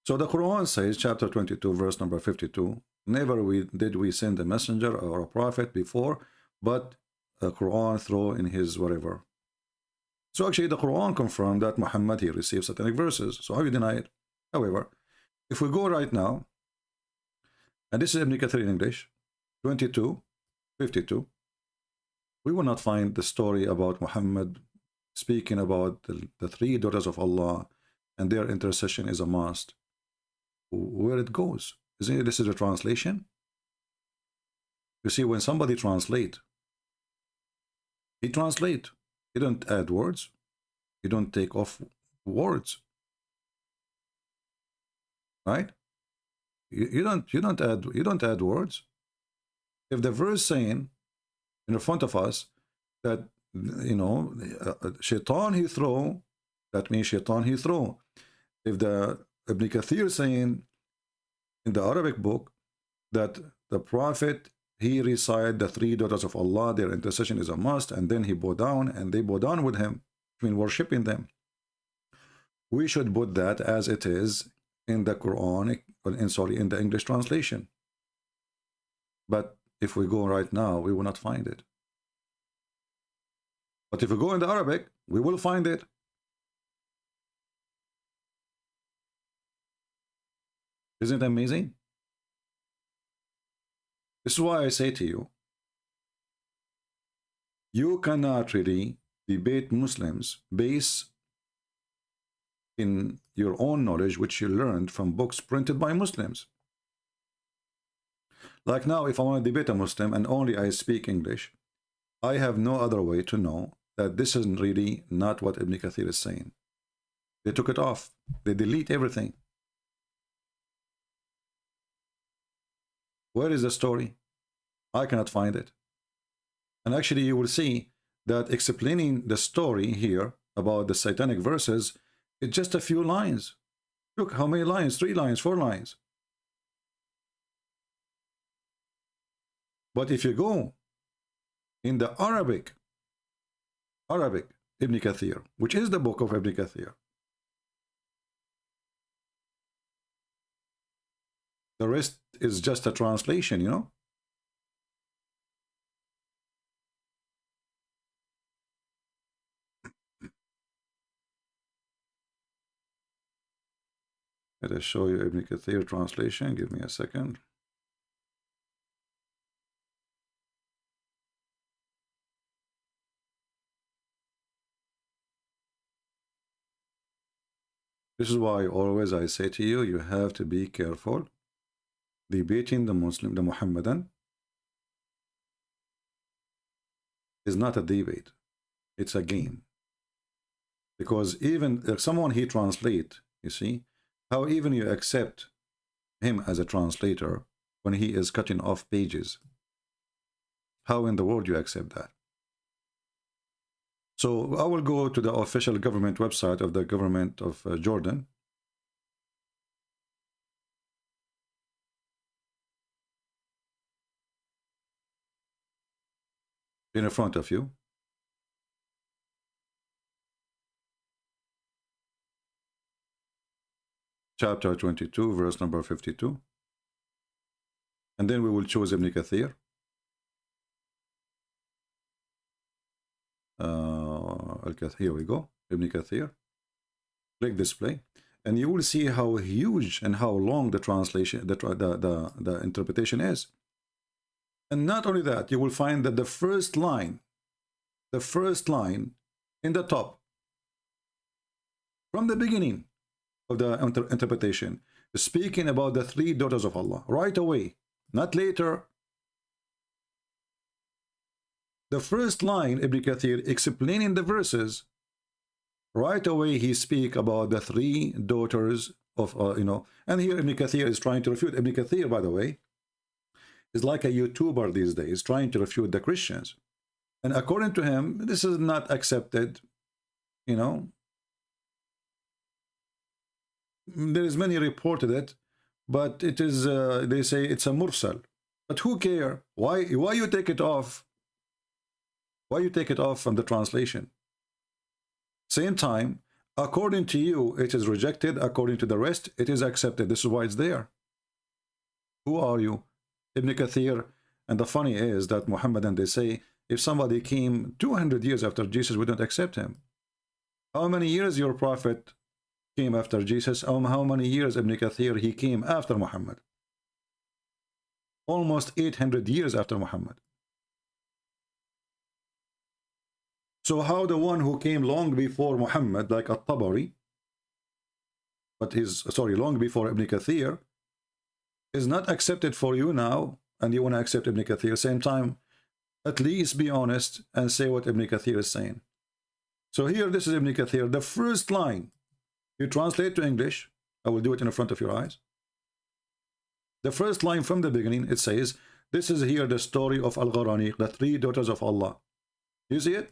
So the Quran says, chapter 22, verse number 52, never did we send a messenger or a prophet before, but a Quran throw in his whatever. So actually the Quran confirmed that Muhammad, he received satanic verses. So how you deny it? However, if we go right now, and this is Ibn Kathir in English, 22, 52, we will not find the story about Muhammad speaking about the three daughters of Allah and their intercession is a must. Where it goes? Isn't it, this is a translation? You see, when somebody translate, he translate. He don't add words. He don't take off words. Right? You don't add words. If the verse saying in front of us that, you know, shaitan he throw, that means shaitan he throw. If the Ibn Kathir saying in the Arabic book that the prophet he recite the three daughters of Allah, their intercession is a must, and then he bow down and they bow down with him, I mean worshipping them. We should put that as it is in the Quran, in the English translation. But if we go right now, we will not find it. But if we go in the Arabic, we will find it. Isn't it amazing? This is why I say to you, you cannot really debate Muslims based in your own knowledge, which you learned from books printed by Muslims. Like now, if I want to debate a Muslim and only I speak English, I have no other way to know that this is really not what Ibn Kathir is saying. They took it off. They delete everything. Where is the story? I cannot find it. And actually you will see that explaining the story here about the satanic verses, it's just a few lines. Look, how many lines? 3 lines, 4 lines. But if you go in the Arabic Ibn Kathir, which is the book of Ibn Kathir, the rest is just a translation, you know. Let us show you Ibn Kathir translation. Give me a second. This is why always I say to you, you have to be careful debating the Muslim, the Muhammadan is not a debate, it's a game. Because even if someone he translate, you see, how even you accept him as a translator when he is cutting off pages? How in the world you accept that? So I will go to the official government website of the government of Jordan. In front of you. Chapter 22, verse number 52. And then we will choose Ibn Kathir. Here we go. Ibn Kathir. Click display. And you will see how huge and how long the translation, the interpretation is. And not only that, you will find that the first line in the top, from the beginning of the interpretation, is speaking about the 3 daughters of Allah, right away, not later. The first line, Ibn Kathir, explaining the verses, right away he speak about the 3 daughters of, and here Ibn Kathir is trying to refute. Ibn Kathir, by the way, is like a YouTuber these days, trying to refute the Christians. And according to him, this is not accepted, you know. There is many reported it, but it is, they say it's a mursal. But who care? Why you take it off? Why you take it off from the translation? Same time, According to you, it is rejected. According to the rest, it is accepted. This is why it's there. Who are you? Ibn Kathir. And the funny is that Muhammadan, they say, if somebody came 200 years after Jesus, we don't accept him. How many years your prophet came after Jesus? How many years Ibn Kathir he came after Muhammad? Almost 800 years after Muhammad. So how the one who came long before Muhammad, like At-Tabari, but long before Ibn Kathir, is not accepted for you now, and you want to accept Ibn Kathir? Same time, at least be honest and say what Ibn Kathir is saying. So here, this is Ibn Kathir. The first line, you translate to English. I will do it in front of your eyes. The first line from the beginning, it says, this is here the story of Al-Gharaniq, the three daughters of Allah. You see it?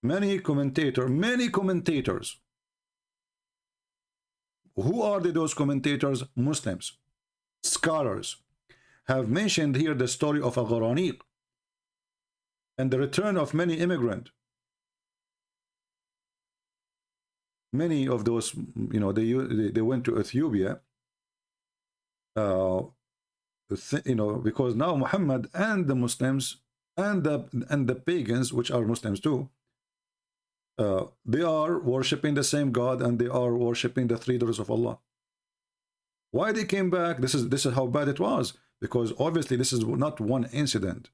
Many commentators. Who are those commentators? Muslims, scholars, have mentioned here the story of Al-Gharaniq and the return of many immigrants. Many of those, you know, they went to Ethiopia, you know, because now Muhammad and the Muslims and the pagans, which are Muslims too, they are worshipping the same God, and they are worshipping the three daughters of Allah. Why they came back? This is how bad it was, because obviously this is not one incident.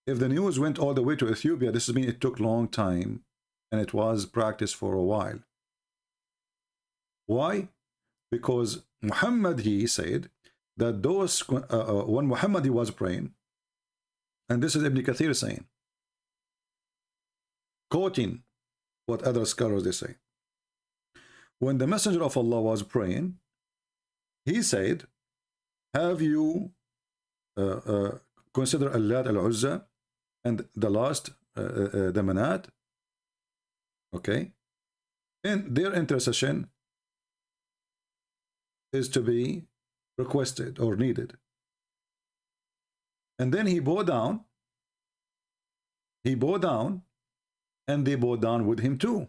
If the news went all the way to Ethiopia, this means it took a long time, and it was practiced for a while. Why? Because Muhammad, he said that those when Muhammad he was praying, and this is Ibn Kathir saying, quoting what other scholars they say, when the Messenger of Allah was praying, he said, have you consider Allat al-Uzza and the last the Manat, okay, and their intercession is to be requested or needed. And then he bowed down, and they bowed down with him too.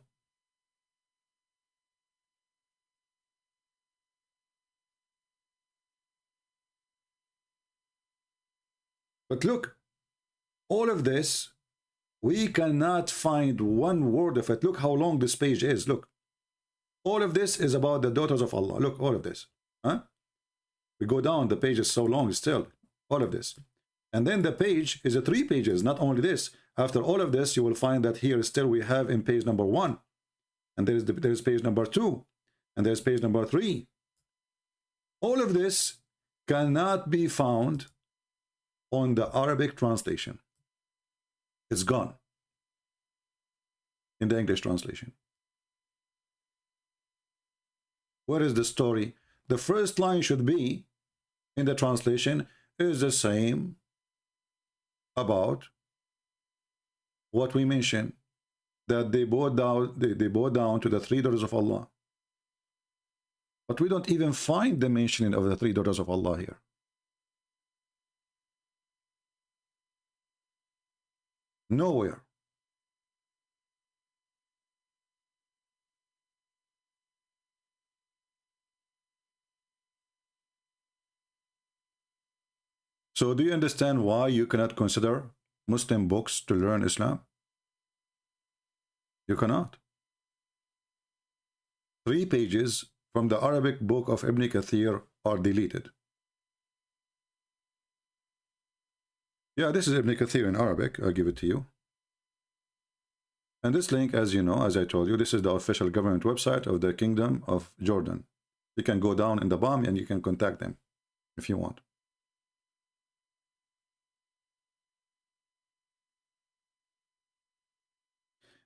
But look, all of this, we cannot find one word of it. Look how long this page is. Look, all of this is about the daughters of Allah. Look, all of this. Huh? We go down, the page is so long still. All of this. And then the page is 3 pages, not only this. After all of this, you will find that here still we have in page number 1. And there's page number 2. And there's page number 3. All of this cannot be found on the Arabic translation. It's gone in the English translation. Where is the story? The first line should be in the translation is the same about what we mentioned, that they bowed down to the three daughters of Allah. But we don't even find the mentioning of the three daughters of Allah here. Nowhere. So do you understand why you cannot consider Muslim books to learn Islam? You cannot. 3 pages from the Arabic book of Ibn Kathir are deleted. Yeah, this is Ibn Kathir in Arabic. I'll give it to you. And this link, as you know, as I told you, this is the official government website of the Kingdom of Jordan. You can go down in the bottom and you can contact them if you want.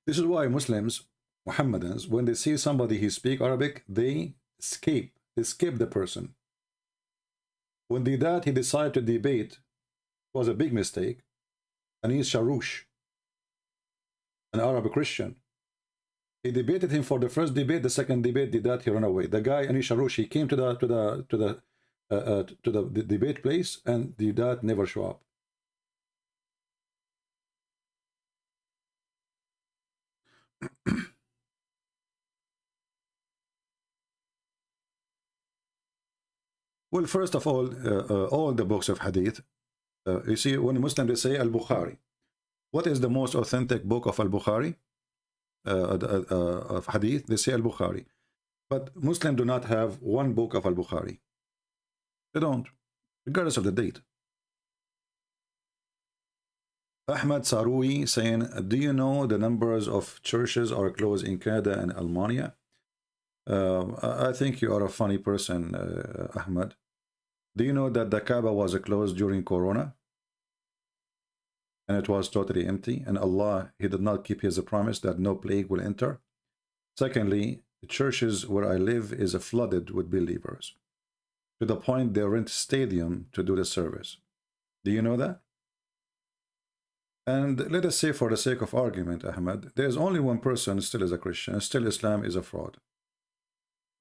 This is why Muslims, Muhammadans, when they see somebody who speaks Arabic, they skip the person. When they did that, he decided to debate. It was a big mistake. And he's Sharush, an Arab Christian. He debated him for the first debate. The second debate did that, he ran away. The guy, Ani Sharush, he came to the debate place, and did that never show up. Well, first of all the books of hadith, you see, when Muslims they say Al-Bukhari, what is the most authentic book of Al-Bukhari? Of hadith, they say Al-Bukhari. But Muslims do not have one book of Al-Bukhari. They don't, regardless of the date. Ahmad Saroui saying, do you know the numbers of churches are closed in Canada and Romania? I think you are a funny person, Ahmad. Do you know that the Kaaba was closed during Corona? And it was totally empty. And Allah, He did not keep His promise that no plague will enter. Secondly, the churches where I live is flooded with believers, to the point they rent stadium to do the service. Do you know that? And let us say, for the sake of argument, Ahmad, there is only one person still is a Christian, and still Islam is a fraud.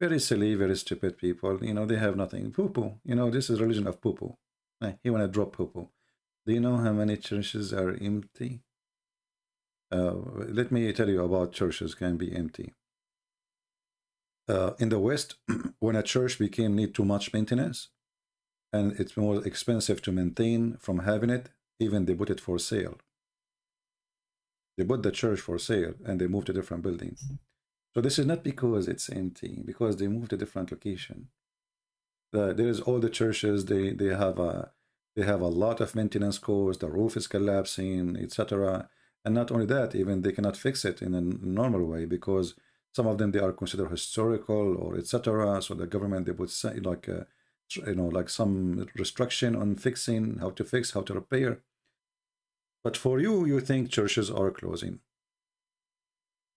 Very silly, very stupid people. You know, they have nothing. Poo-poo. You know, this is religion of poo-poo. He want to drop poo-poo. Do you know how many churches are empty? Let me tell you about churches can be empty. In the West, when a church need too much maintenance, and it's more expensive to maintain from having it, even they put it for sale. They put the church for sale and they moved to different buildings. So this is not because it's empty, because they moved to different location. There is all the churches, they have a lot of maintenance costs, the roof is collapsing, etc. And not only that, even they cannot fix it in a normal way, because some of them they are considered historical or etc. So the government they would say like like some restriction on fixing, how to fix, how to repair. But for you, you think churches are closing.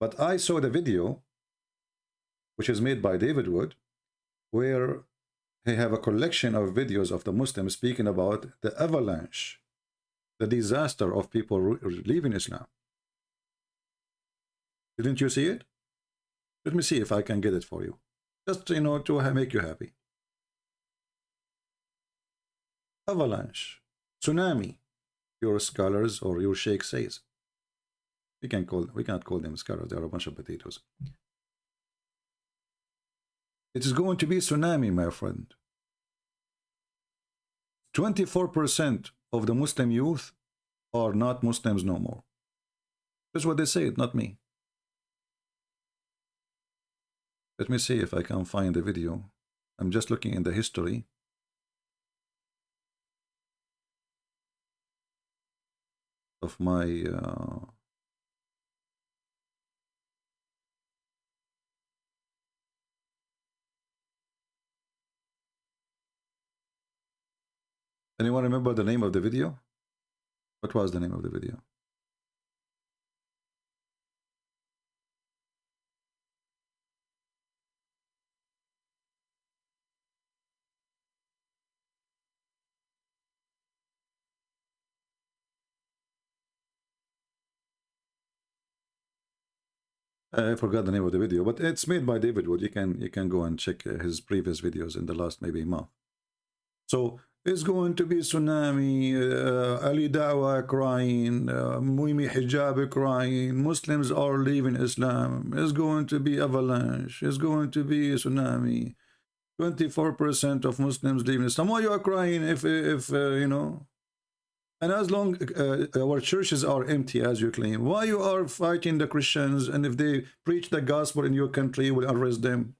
But I saw the video, which is made by David Wood, where he have a collection of videos of the Muslims speaking about the avalanche, the disaster of people leaving Islam. Didn't you see it? Let me see if I can get it for you. Just, to make you happy. Avalanche, tsunami, your scholars or your sheikh says. We cannot call them scholars, they are a bunch of potatoes. It is going to be tsunami, my friend. 24% of the Muslim youth are not Muslims no more. That's what they say, not me. Let me see if I can find the video. I'm just looking in the history. Of my anyone remember the name of the video? What was the name of the video? I forgot the name of the video, but it's made by David Wood. You can go and check his previous videos in the last maybe month. So it's going to be tsunami, Ali Dawah crying, Muimi Hijab crying, Muslims are leaving Islam, it's going to be avalanche, it's going to be tsunami, 24% of Muslims leaving Islam. Why you are crying if And as long our churches are empty, as you claim, why you are fighting the Christians? And if they preach the gospel in your country, you will arrest them.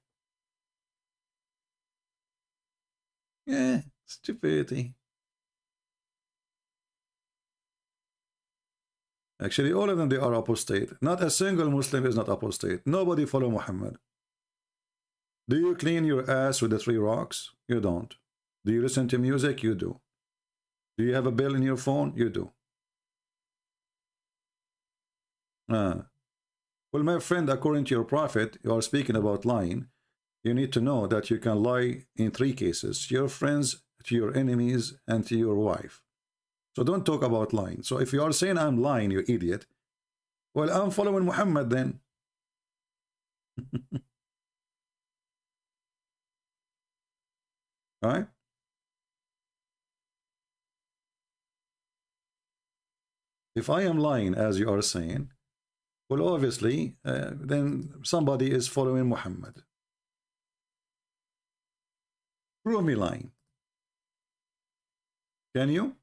Yeah, stupidity. Actually, all of them, they are apostate. Not a single Muslim is not apostate. Nobody follow Muhammad. Do you clean your ass with the 3 rocks? You don't. Do you listen to music? You do. Do you have a bill in your phone? You do. Well, my friend, according to your prophet, you are speaking about lying. You need to know that you can lie in 3 cases. To your friends, to your enemies, and to your wife. So don't talk about lying. So if you are saying I'm lying, you idiot, well, I'm following Muhammad then. All right? If I am lying, as you are saying, well, obviously, then somebody is following Muhammad. Prove me lying. Can you?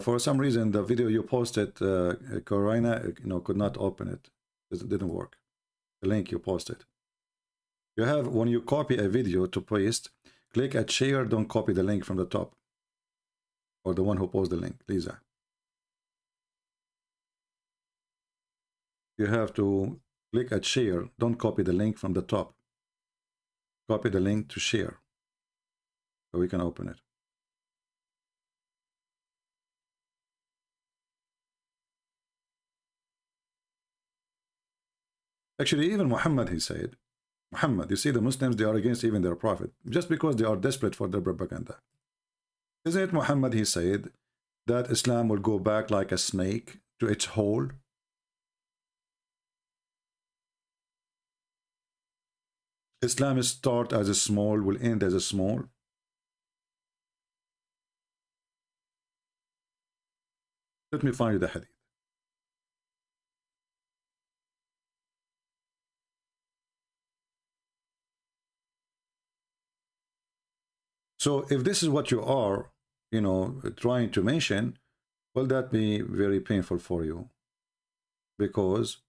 For some reason, the video you posted, Corina, could not open it. It didn't work. The link you posted. You have, when you copy a video to paste, click at share, don't copy the link from the top. Or the one who posted the link, Lisa. You have to click at share, don't copy the link from the top. Copy the link to share. So we can open it. Actually, even Muhammad, he said, Muhammad, you see the Muslims, they are against even their prophet, just because they are desperate for their propaganda. Isn't it Muhammad, he said, that Islam will go back like a snake to its hole? Islam is start as a small, will end as a small. Let me find you the hadith. So if this is what you are, trying to mention, will that be very painful for you? Because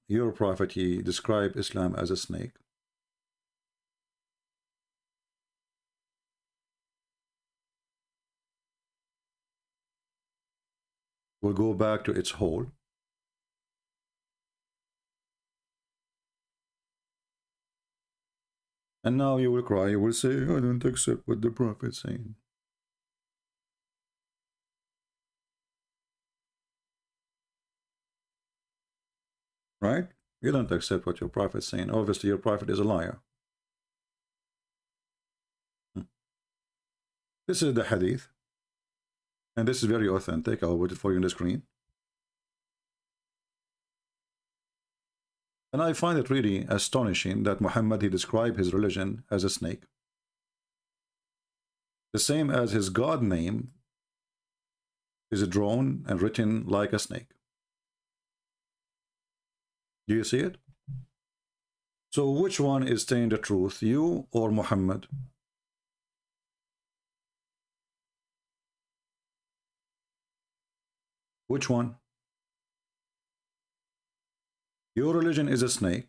your prophet, he described Islam as a snake. Will go back to its hole. And now you will cry, you will say, I don't accept what the prophet is saying. Right? You don't accept what your prophet is saying. Obviously, your prophet is a liar. This is the hadith. And this is very authentic. I'll put it for you on the screen. And I find it really astonishing that Muhammad, he described his religion as a snake. The same as his God name is drawn and written like a snake. Do you see it? So which one is saying the truth, you or Muhammad? Which one? Your religion is a snake,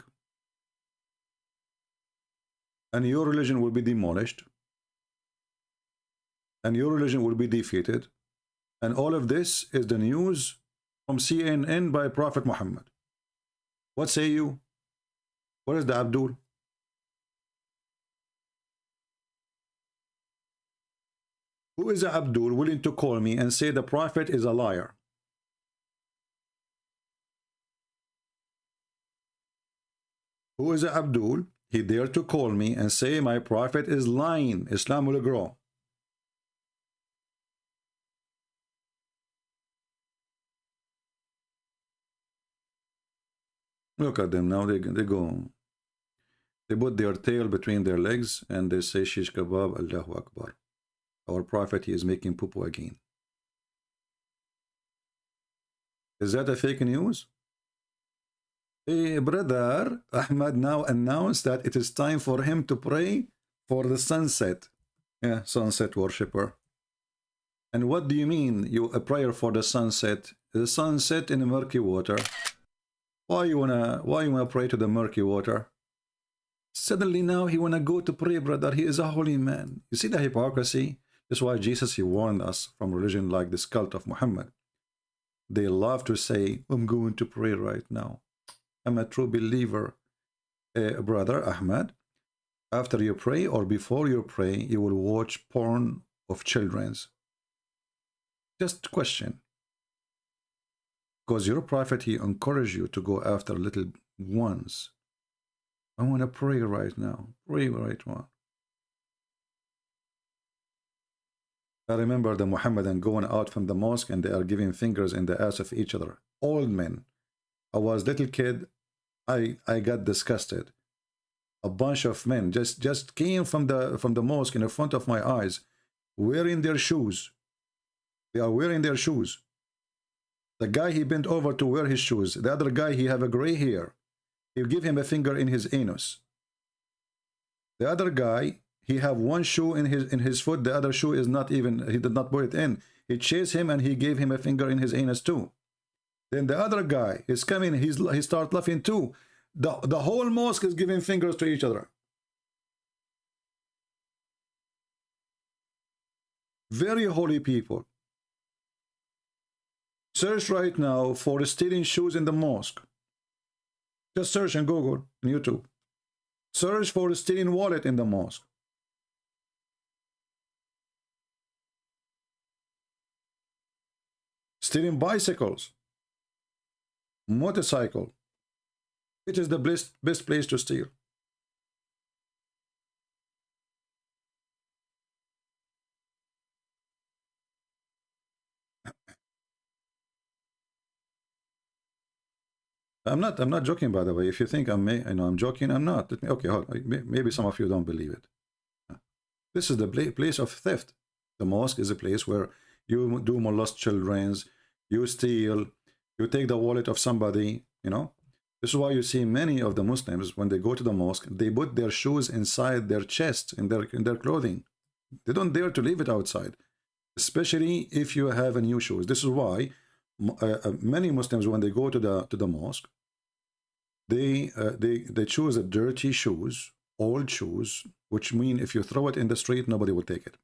and your religion will be demolished, and your religion will be defeated, and all of this is the news from CNN by Prophet Muhammad. What say you? What is the Abdul? Who is the Abdul willing to call me and say the Prophet is a liar? Who is Abdul? He dared to call me and say my prophet is lying. Islam will grow. Look at them now. They go. They put their tail between their legs and they say shish kebab, Allahu Akbar. Our prophet, he is making poo-poo again. Is that a fake news? Brother Ahmad now announced that it is time for him to pray for the sunset. Yeah, sunset worshipper. And what do you mean, a prayer for the sunset? The sunset in the murky water. Why you wanna pray to the murky water? Suddenly now he wanna go to pray, brother. He is a holy man. You see the hypocrisy? That's why Jesus, he warned us from religion like this cult of Muhammad. They love to say, I'm going to pray right now. I'm a true believer. Brother Ahmad, after you pray or before you pray, you will watch porn of children's. Just question. Because your prophet, he encouraged you to go after little ones. I want to pray right now. Pray right now. I remember the Muhammadan going out from the mosque and they are giving fingers in the ass of each other. Old men. I was little kid. I got disgusted. A bunch of men just came from the mosque in the front of my eyes, wearing their shoes. They are wearing their shoes. The guy, he bent over to wear his shoes. The other guy, he have a gray hair. He give him a finger in his anus. The other guy, he have one shoe in his foot, the other shoe is not even, he did not put it in. He chased him and he gave him a finger in his anus too. Then the other guy is coming, he start laughing too. The whole mosque is giving fingers to each other. Very holy people. Search right now for stealing shoes in the mosque. Just search on Google and YouTube. Search for stealing wallet in the mosque. Stealing bicycles. Motorcycle. Which is the best place to steal? I'm not joking, by the way. If you think I'm joking, I'm not. Okay, hold on. Maybe some of you don't believe it. This is the place of theft. The mosque is a place where you do molest children, you steal, you take the wallet of somebody, you know. This is why you see many of the Muslims, when they go to the mosque, they put their shoes inside their chest, in their clothing. They don't dare to leave it outside, especially if you have a new shoes. This is why many Muslims, when they go to the mosque, they choose a dirty shoes, old shoes, which mean if you throw it in the street, nobody will take it.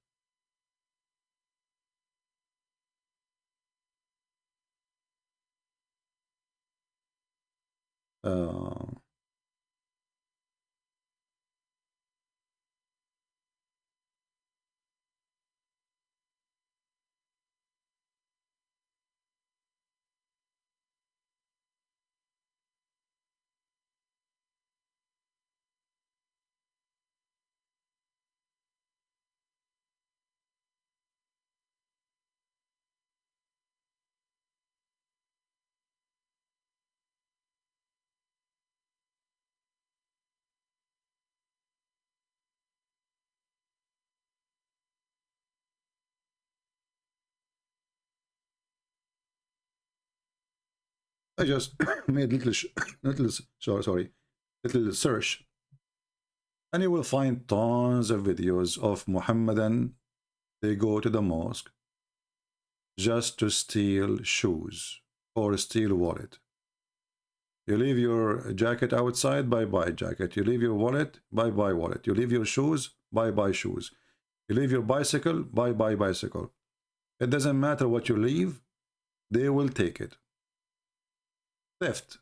I just made little search, and you will find tons of videos of Muhammadan. They go to the mosque just to steal shoes or steal wallet. You leave your jacket outside, bye-bye jacket. You leave your wallet, bye-bye wallet. You leave your shoes, bye-bye shoes. You leave your bicycle, bye-bye bicycle. It doesn't matter what you leave, they will take it. Theft.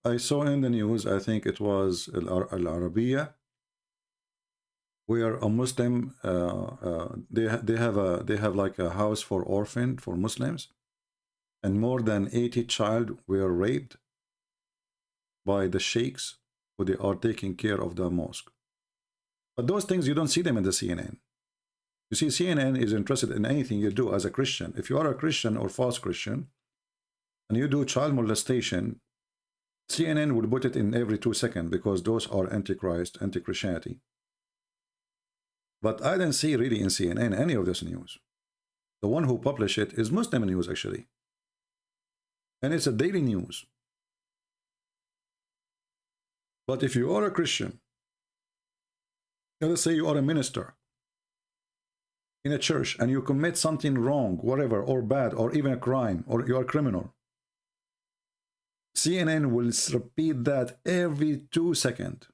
I saw in the news, I think it was Al Arabiya, where a Muslim they have like a house for orphan for Muslims, and more than 80 children were raped by the sheikhs who they are taking care of the mosque. But those things, you don't see them in the CNN. You see, CNN is interested in anything you do as a Christian. If you are a Christian or false Christian and you do child molestation, CNN will put it in every 2 seconds because those are antichrist, anti-Christianity. But I didn't see really in CNN any of this news. The one who published it is Muslim news, actually. And it's a daily news. But if you are a Christian, let's say you are a minister in a church and you commit something wrong, whatever, or bad, or even a crime, or you are a criminal, CNN will repeat that every 2 seconds.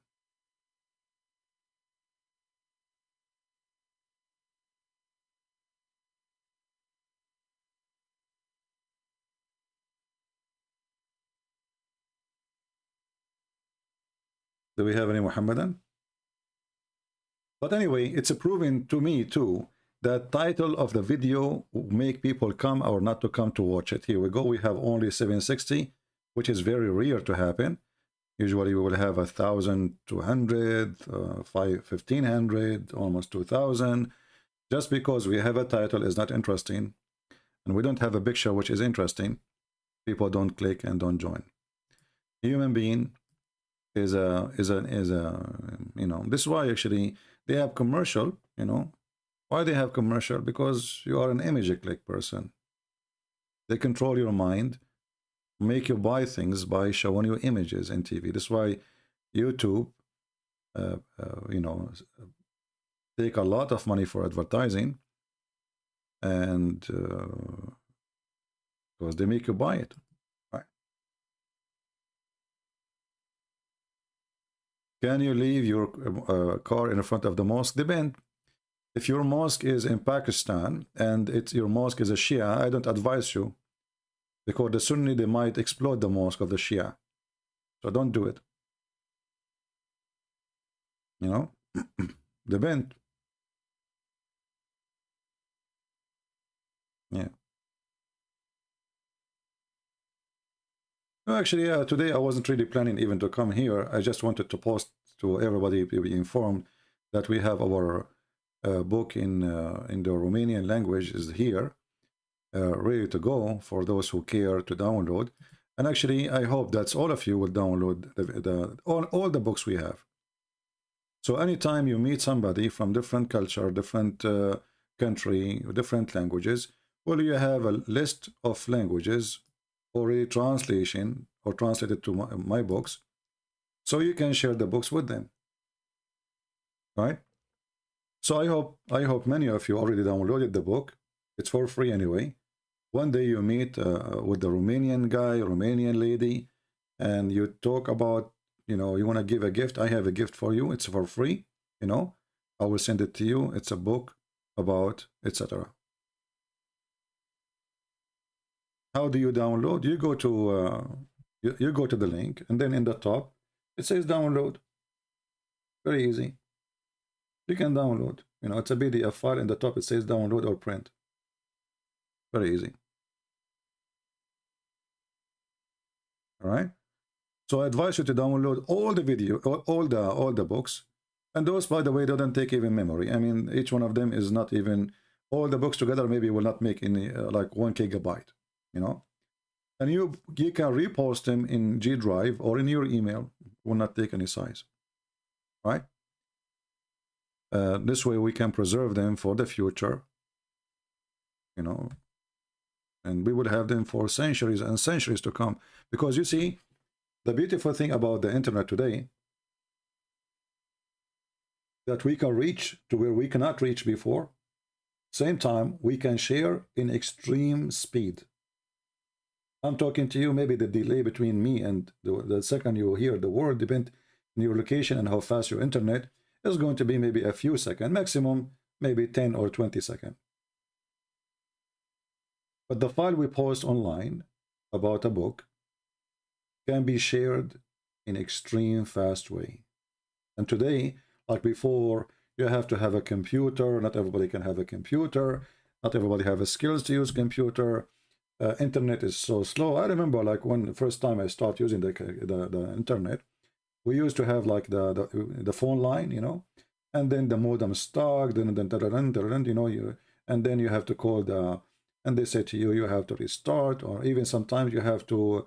Do we have any Muhammadan? But anyway, it's proven to me too that title of the video will make people come or not to come to watch it. Here we go. We have only 760, which is very rare to happen. Usually we will have 1,200, 1,500, almost 2,000. Just because we have a title is not interesting, and we don't have a picture which is interesting, people don't click and don't join. Human being is a you know, this is why actually They have commercial, you know. Why they have commercial? Because you are an image click person. They control your mind, make you buy things by showing you images in TV. That's why YouTube, you know, take a lot of money for advertising, and because they make you buy it. Right? Can you leave your car in front of the mosque? Depend. If your mosque is in Pakistan and your mosque is a Shia, I don't advise you, because the Sunni, they might explode the mosque of the Shia. So don't do it. You know, depend. Yeah. No, actually, today I wasn't really planning even to come here. I just wanted to post to everybody to be informed that we have our book in the Romanian language is here, ready to go for those who care to download. And actually, I hope that all of you will download all the books we have. So anytime you meet somebody from different culture, different country, different languages, well, you have a list of languages already translation or translated to my books, so you can share the books with them, right? So I hope many of you already downloaded the book. It's for free anyway. One day you meet with the Romanian guy, Romanian lady, and you talk about, you know, you want to give a gift. I have a gift for you. It's for free. You know, I will send it to you. It's a book about etc. How do you download? You go to you go to the link, and then in the top it says download. Very easy. You can download. You know, it's a PDF file. In the top it says download or print. Very easy. All right. So I advise you to download all the video, all the books, and those, by the way, don't take even memory. I mean, each one of them is not even, all the books together maybe will not make any like 1 gigabyte, you know. And you can repost them in G Drive or in your email. Will not take any size, right? This way we can preserve them for the future, you know, and we would have them for centuries and centuries to come. Because you see, the beautiful thing about the internet today, that we can reach to where we cannot reach before. Same time, we can share in extreme speed. I'm talking to you, maybe the delay between me and the second you hear the word depends on your location and how fast your internet is going to be, maybe a few seconds, maximum maybe 10 or 20 seconds. But the file we post online about a book can be shared in extreme fast way. And today, like before, you have to have a computer. Not everybody can have a computer. Not everybody have the skills to use computer. Internet is so slow. I remember, like, when the first time I started using the internet, we used to have like the phone line, you know, and then the modem stuck, then you know, and then you have to call and they say to you, you have to restart, or even sometimes you have to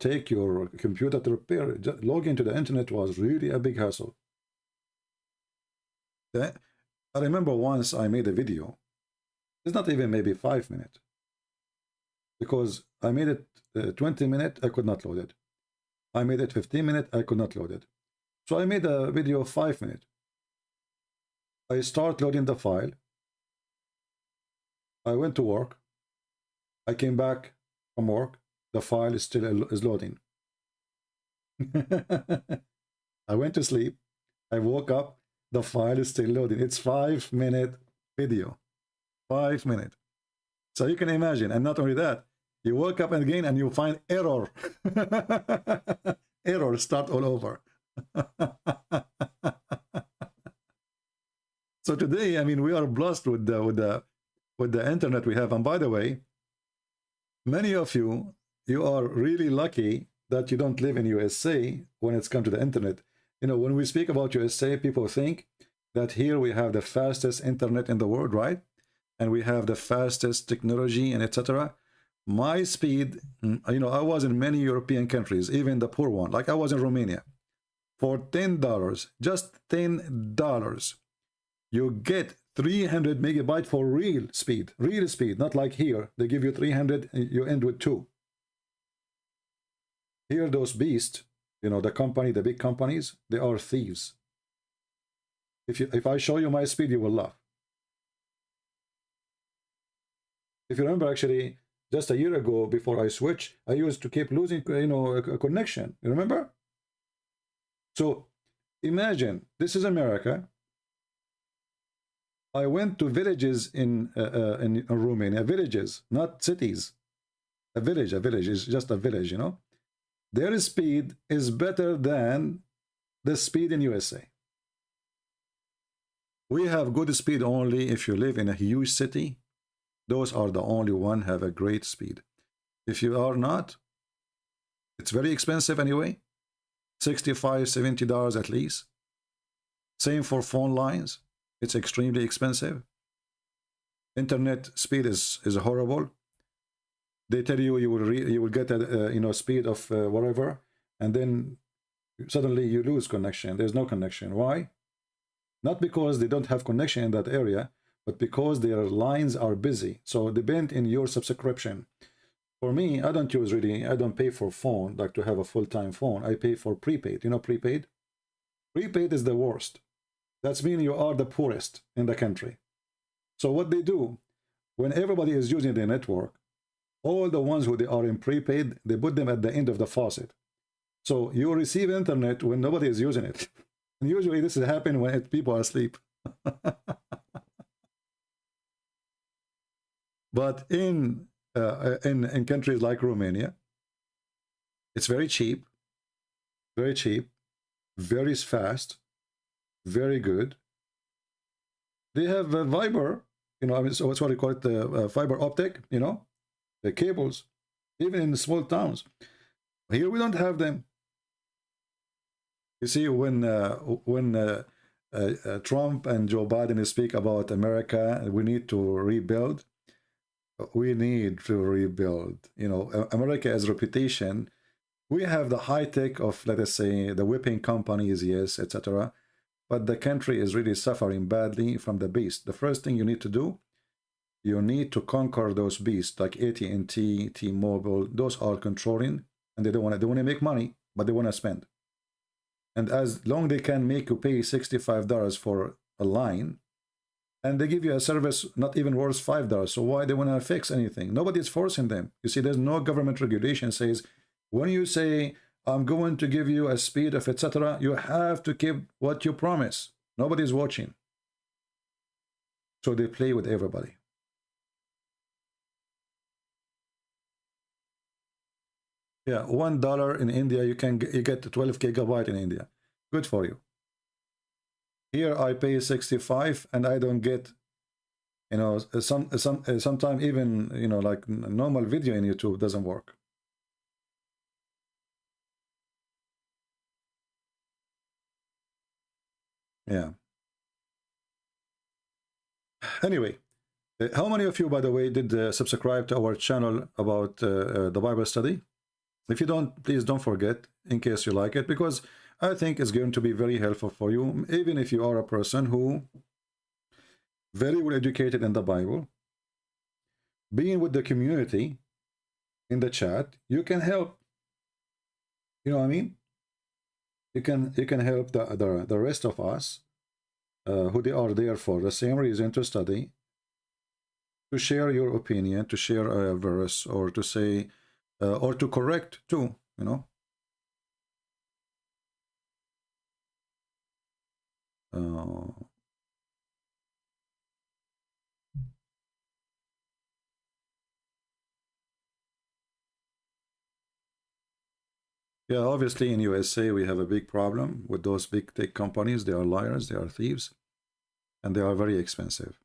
take your computer to repair it. Just log into the internet was really a big hassle. I remember once I made a video. It's not even maybe 5 minutes, because I made it 20 minutes, I could not load it. I made it 15 minutes, I could not load it. So I made a video of 5 minutes. I start loading the file. I went to work. I came back from work. The file is still loading. I went to sleep. I woke up. The file is still loading. It's 5 minute video. 5 minutes. So you can imagine. And not only that, you wake up again and you find error. Error, start all over. So today, I mean, we are blessed with the internet we have. And by the way, many of you are really lucky that you don't live in USA when it's come to the internet. You know, when we speak about USA, people think that here we have the fastest internet in the world, right? And we have the fastest technology and etc. My speed, you know, I was in many European countries, even the poor one. Like I was in Romania. For $10, just $10, You get 300 megabyte for real speed, not like here. They give you 300 and you end with 2. Here, those beasts, you know, the big companies, they are thieves. If I show you my speed, you will laugh. If you remember, actually, just a year ago, before I switched, I used to keep losing, you know, a connection. You remember? So imagine, this is America. I went to villages in Romania, villages, not cities. A village is just a village, you know. Their speed is better than the speed in USA. We have good speed only if you live in a huge city. Those are the only one have a great speed. If you are not, it's very expensive anyway. $65, $70 at least. Same for phone lines. It's extremely expensive. Internet speed is horrible. They tell you you will get a you know, speed of whatever, and then suddenly you lose connection. There's no connection. Why? Not because they don't have connection in that area, but because their lines are busy. So depend in your subscription. For me, I don't pay for phone, like to have a full-time phone. I pay for prepaid. You know prepaid? Prepaid is the worst. That means you are the poorest in the country. So what they do, when everybody is using the network, all the ones who they are in prepaid, they put them at the end of the faucet. So you receive internet when nobody is using it. And usually this is happening when people are asleep. But in countries like Romania, it's very cheap, very fast, very good. They have a fiber, you know, I mean, so what's what you call it, the fiber optic, you know, the cables, even in the small towns. Here we don't have them. You see, when Trump and Joe Biden speak about America, we need to rebuild. We need to rebuild. You know, America has reputation. We have the high tech of, let us say, the whipping companies, yes, etc. But the country is really suffering badly from the beast. The first thing you need to do, you need to conquer those beasts like AT&T, T-Mobile. Those are controlling, and they want to make money, but they want to spend. And as long they can make you pay $65 for a line, and they give you a service not even worth $5. So why they want to fix anything? Nobody is forcing them. You see, there's no government regulation says, when you say, I'm going to give you a speed of etc., you have to keep what you promise. Nobody's watching. So they play with everybody. Yeah, $1 in India, you get 12 gigabyte in India. Good for you. Here I pay 65 and I don't get, you know, sometimes even, you know, like normal video in YouTube doesn't work. Yeah. Anyway, how many of you, by the way, did subscribe to our channel about the Bible study? If you don't, please don't forget, in case you like it, because I think it's going to be very helpful for you, even if you are a person who very well educated in the Bible. Being with the community in the chat, you can help. You know what I mean? You can help the rest of us who they are there for the same reason to study, to share your opinion, to share a verse, or to say, or to correct too, you know. Yeah, obviously in USA we have a big problem with those big tech companies. They are liars, they are thieves, and they are very expensive,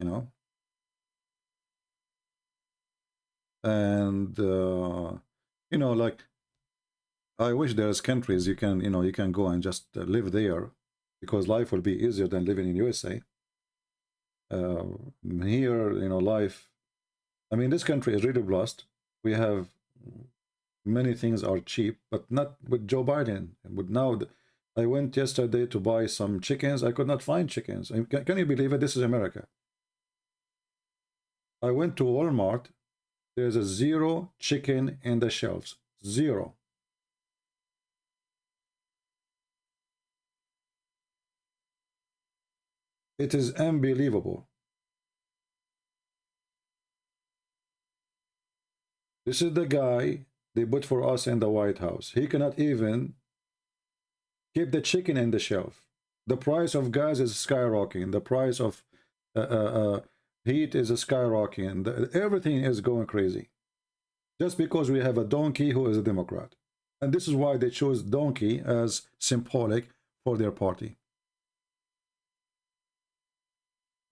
you know. And you know, like, I wish there's countries you can, you know, you can go and just live there, because life will be easier than living in USA. Here, you know, life, I mean, this country is really blessed. We have many things are cheap, but not with Joe Biden. With now, I went yesterday to buy some chickens. I could not find chickens. Can you believe it? This is America. I went to Walmart. There's a 0 chicken in the shelves. 0. It is unbelievable. This is the guy they put for us in the White House. He cannot even keep the chicken in the shelf. The price of gas is skyrocketing. The price of heat is skyrocketing. Everything is going crazy. Just because we have a donkey who is a Democrat. And this is why they chose donkey as symbolic for their party.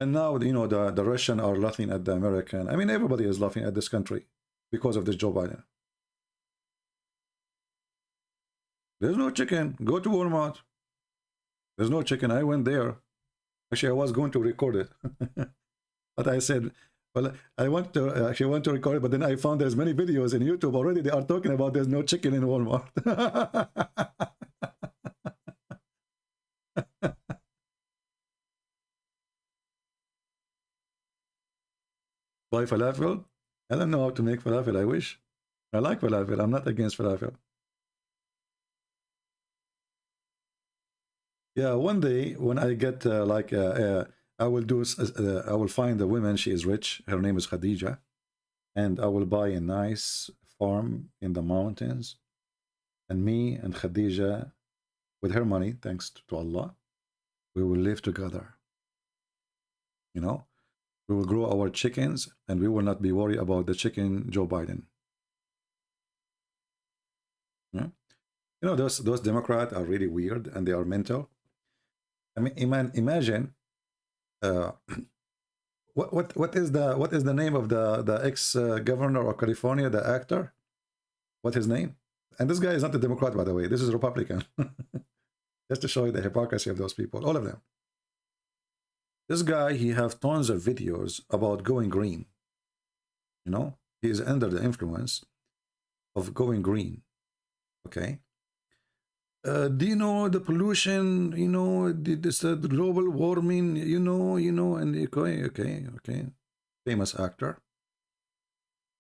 And now, you know, the Russians are laughing at the American. I mean, everybody is laughing at this country because of this Joe Biden. There's no chicken. Go to Walmart. There's no chicken. I went there. Actually, I was going to record it. But I said, well, I want to actually want to record it, but then I found there's many videos in YouTube already. They are talking about there's no chicken in Walmart. Buy falafel? I don't know how to make falafel. I wish. I like falafel. I'm not against falafel. Yeah, one day when I get I will do. I will find a woman. She is rich. Her name is Khadija, and I will buy a nice farm in the mountains. And me and Khadija, with her money, thanks to Allah, we will live together. You know, we will grow our chickens, and we will not be worried about the chicken Joe Biden. Yeah? You know, those Democrats are really weird, and they are mental. I mean, imagine. What is the name of the ex-governor of California, the actor? What's his name? And this guy is not a Democrat, by the way. This is a Republican. Just to show you the hypocrisy of those people, all of them. This guy, he have tons of videos about going green. You know, he is under the influence of going green. Okay. Do you know the pollution? You know, the global warming. You know, and okay. Famous actor.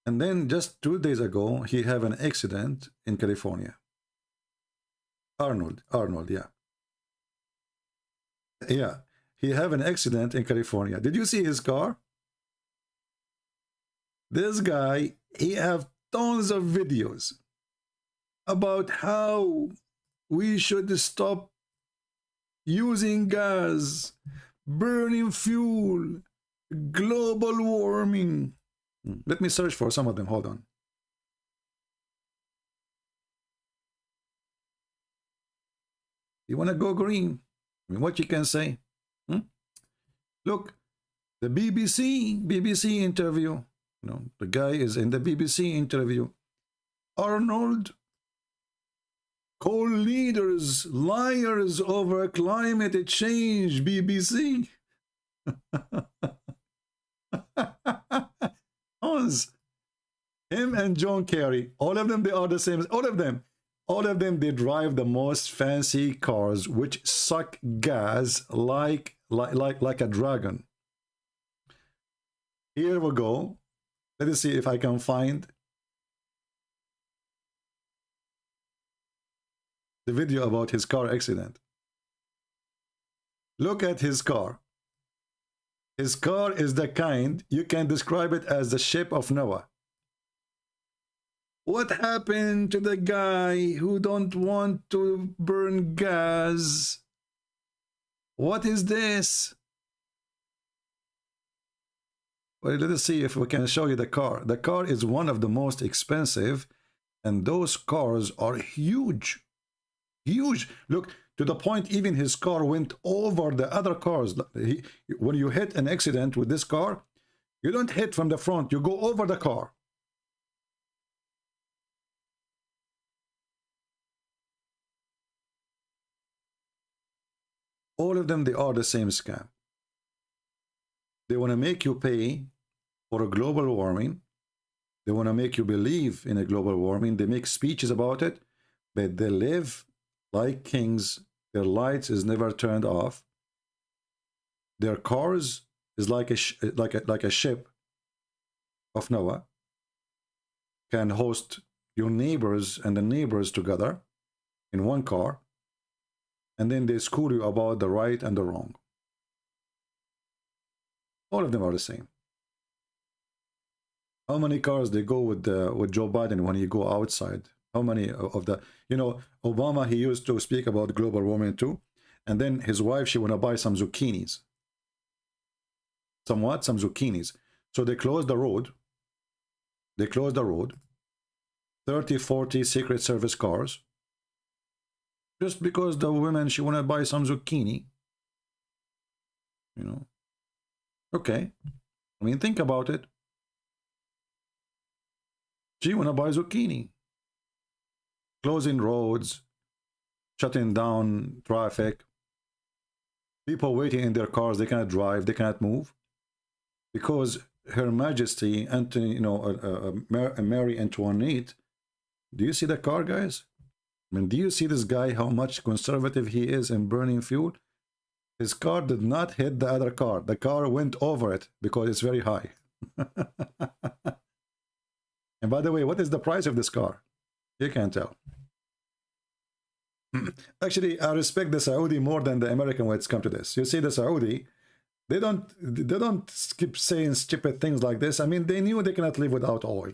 And then just 2 days ago, he have an accident in California. Arnold, yeah. Yeah, he have an accident in California. Did you see his car? This guy, he have tons of videos about how we should stop using gas, burning fuel, global warming. Let me search for some of them. Hold on. You want to go green? I mean, what you can say? Look, the BBC interview. You know, the guy is in the BBC interview. Arnold call leaders liars over climate change. BBC. Him and John Kerry, all of them, they are the same. All of them, they drive the most fancy cars, which suck gas like a dragon. Here we go. Let us see if I can find the video about his car accident. Look at his car. His car is the kind you can describe it as the ship of Noah. What happened to the guy who don't want to burn gas? What is this? Well, let us see if we can show you the car. The car is one of the most expensive, and those cars are huge. Huge. Look, to the point even his car went over the other cars. When you hit an accident with this car, you don't hit from the front, you go over the car. All of them, they are the same scam. They want to make you pay for a global warming. They want to make you believe in a global warming. They make speeches about it, but they live like kings Their lights is never turned off. Their cars is like a ship of Noah, can host your neighbors and the neighbors together in one car, and then they school you about the right and the wrong. All of them are the same. How many cars they go with Joe Biden when you go outside? How many of the, you know, Obama, he used to speak about global warming too, and then his wife, she want to buy some zucchinis. Some zucchinis. So they closed the road. They closed the road. 30, 40 Secret Service cars. Just because the woman, she want to buy some zucchini. You know. Okay. I mean, think about it. She want to buy zucchini. Closing roads. Shutting down traffic. People waiting in their cars. They cannot drive. They cannot move. Because Her Majesty, Anthony, you know, Mary Antoinette, do you see the car, guys? I mean, do you see this guy, how much conservative he is in burning fuel? His car did not hit the other car. The car went over it because it's very high. And by the way, what is the price of this car? You can't tell. Actually, I respect the Saudi more than the American when it's come to this. You see, the Saudi, they don't keep saying stupid things like this. I mean, they knew they cannot live without oil.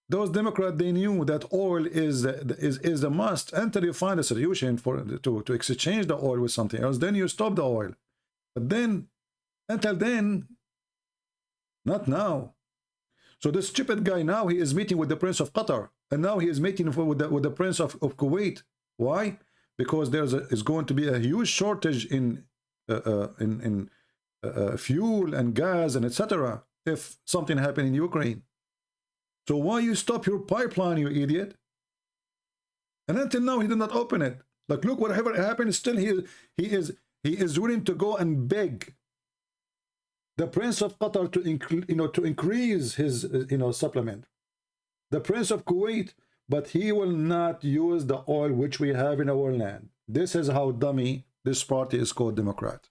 Those Democrats, they knew that oil is a must until you find a solution to exchange the oil with something else. Then you stop the oil. But then, until then, not now. So this stupid guy now, he is meeting with the Prince of Qatar, and now he is meeting with the Prince of Kuwait. Why? Because is going to be a huge shortage in fuel and gas and etc. if something happened in Ukraine. So why you stop your pipeline, you idiot? And until now he did not open it. Like, look, whatever happened, still he is willing to go and beg the Prince of Qatar to increase his supplement. The Prince of Kuwait, but he will not use the oil which we have in our land. This is how dummy this party is called Democrat.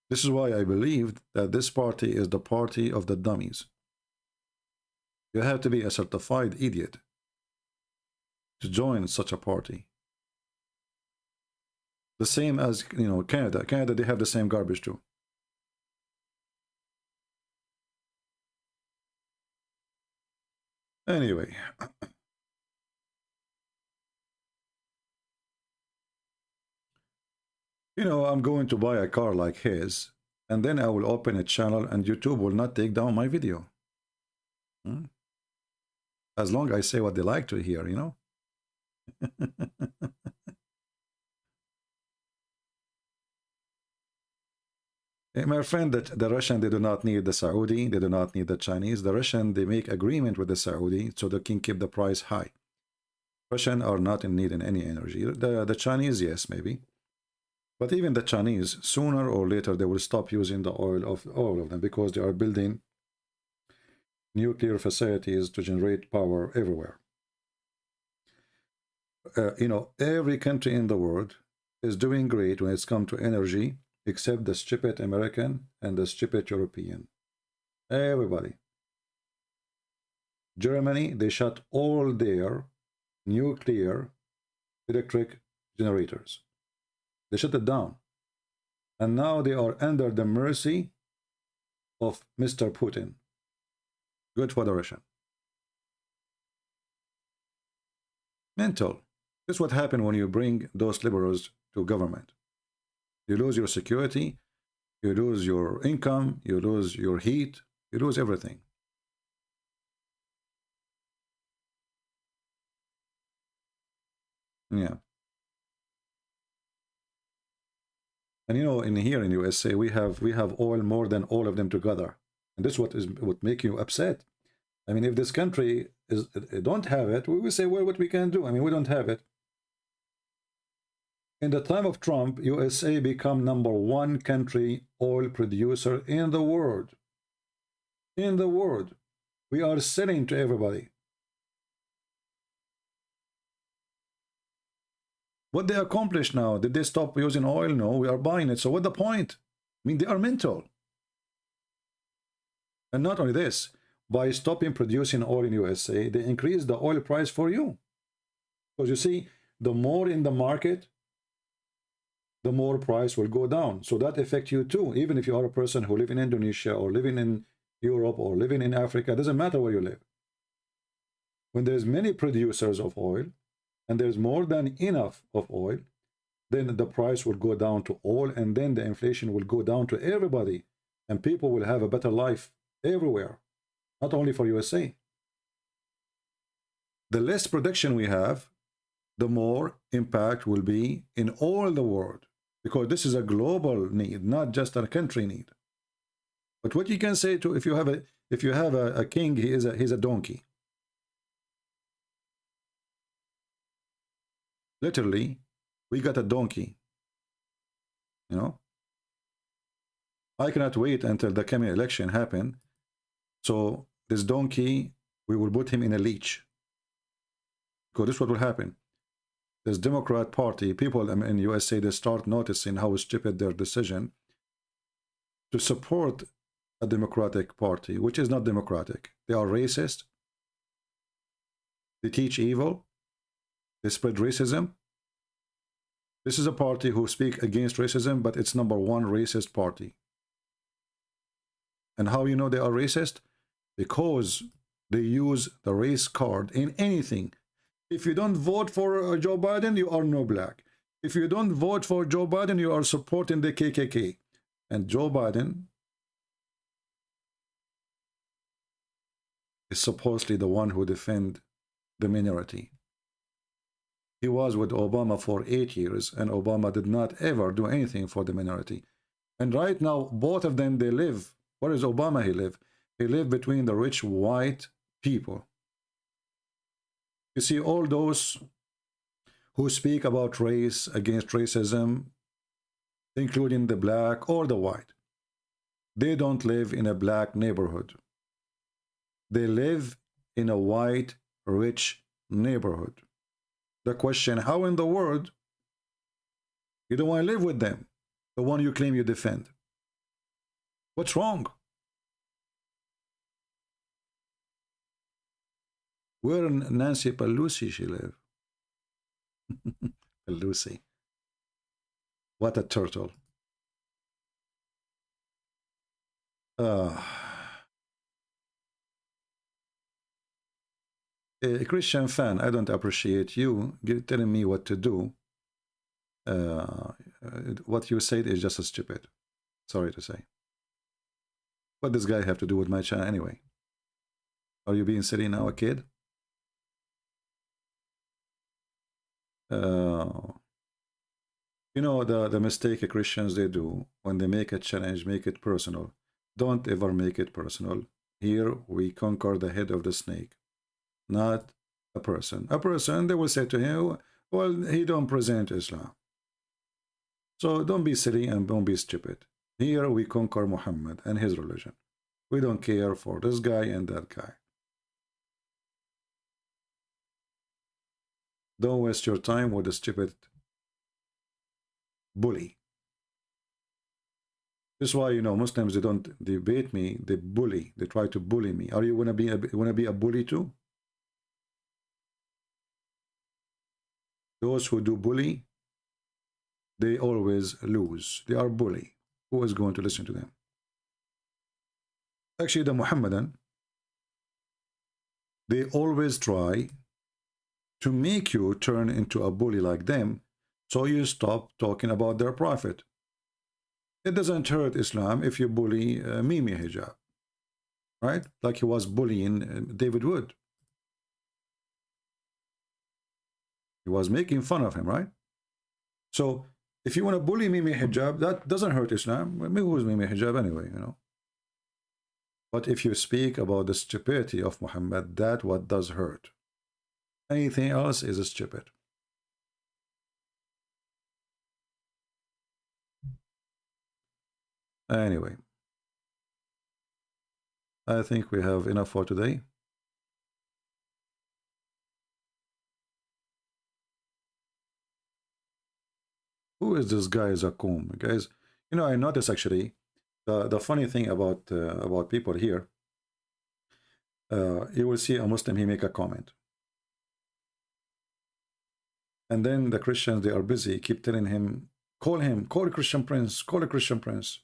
This is why I believe that this party is the party of the dummies. You have to be a certified idiot to join such a party. The same as, you know, Canada. Canada, they have the same garbage too. Anyway. You know, I'm going to buy a car like his, and then I will open a channel and YouTube will not take down my video. As long as I say what they like to hear, you know. Hey, my friend, the Russian, they do not need the Saudi, they do not need the Chinese. The Russian, they make agreement with the Saudi so they can keep the price high. Russian are not in need in any energy. The Chinese, yes, maybe. But even the Chinese, sooner or later, they will stop using the oil of all of them because they are building nuclear facilities to generate power everywhere. You know, every country in the world is doing great when it's come to energy, except the stupid American and the stupid European. Everybody. Germany, they shut all their nuclear electric generators. They shut it down. And now they are under the mercy of Mr. Putin. Good for the Russian. Mental. This is what happens when you bring those liberals to government. You lose your security, you lose your income, you lose your heat, you lose everything. Yeah. And you know, in here in USA, we have oil more than all of them together. And this would make you upset. I mean, if this country don't have it, we will say, well, what we can do? I mean, we don't have it. In the time of Trump, USA become #1 country oil producer in the world. In the world. We are selling to everybody. What they accomplished now, did they stop using oil? No, we are buying it. So what the point? I mean, they are mental. And not only this, by stopping producing oil in USA, they increase the oil price for you. Because you see, the more in the market, the more price will go down. So that affects you too. Even if you are a person who live in Indonesia or living in Europe or living in Africa, it doesn't matter where you live. When there's many producers of oil and there's more than enough of oil, then the price will go down to all, and then the inflation will go down to everybody, and people will have a better life everywhere, not only for USA. The less production we have, the more impact will be in all the world, because this is a global need, not just a country need. But what you can say to, if you have a king, he's a donkey. Literally, we got a donkey. You know, I cannot wait until the coming election happen. So this donkey, we will put him in a leash, because this is what will happen. This Democrat Party, people in USA, they start noticing how stupid their decision to support a Democratic Party, which is not democratic. They are racist. They teach evil. They spread racism. This is a party who speak against racism, but it's #1 racist party. And how you know they are racist? Because they use the race card in anything. If you don't vote for Joe Biden, you are no black. If you don't vote for Joe Biden, you are supporting the KKK. And Joe Biden is supposedly the one who defend the minority. He was with Obama for 8 years, and Obama did not ever do anything for the minority. And right now, both of them, they live. Where is Obama? He live? He live between the rich white people. You see, all those who speak about race, against racism, including the black or the white, they don't live in a black neighborhood. They live in a white, rich neighborhood. The question, how in the world you don't want to live with them, the one you claim you defend? What's wrong? Where in Nancy Pelosi she live? Pelosi. What a turtle. A Christian fan, I don't appreciate you telling me what to do. What you said is just stupid. Sorry to say. What does this guy have to do with my channel anyway? Are you being silly now, a kid? You know, the mistake Christians they do when they make a challenge, make it personal. Don't ever make it personal. Here we conquer the head of the snake, not a person. A person, they will say to him, well, he don't present Islam. So don't be silly and don't be stupid. Here we conquer Muhammad and his religion. We don't care for this guy and that guy. Don't waste your time with a stupid bully. This is why, you know, Muslims, they don't debate me, they bully. They try to bully me. Are you wanna be a bully too? Those who do bully, they always lose. They are bully. Who is going to listen to them? Actually, the Muhammadan, they always try to make you turn into a bully like them, so you stop talking about their prophet. It doesn't hurt Islam if you bully Mimi Hijab, right? Like he was bullying David Wood. He was making fun of him, right? So if you want to bully Mimi Hijab, that doesn't hurt Islam. Who is Mimi Hijab anyway, you know? But if you speak about the stupidity of Muhammad, that what does hurt. Anything else is stupid. Anyway, I think we have enough for today. Who is this guy Zakum? Guys, you know, I noticed actually the funny thing about people here. You will see a Muslim, he make a comment. And then the Christians, they are busy, keep telling him, call a Christian prince, call a Christian prince.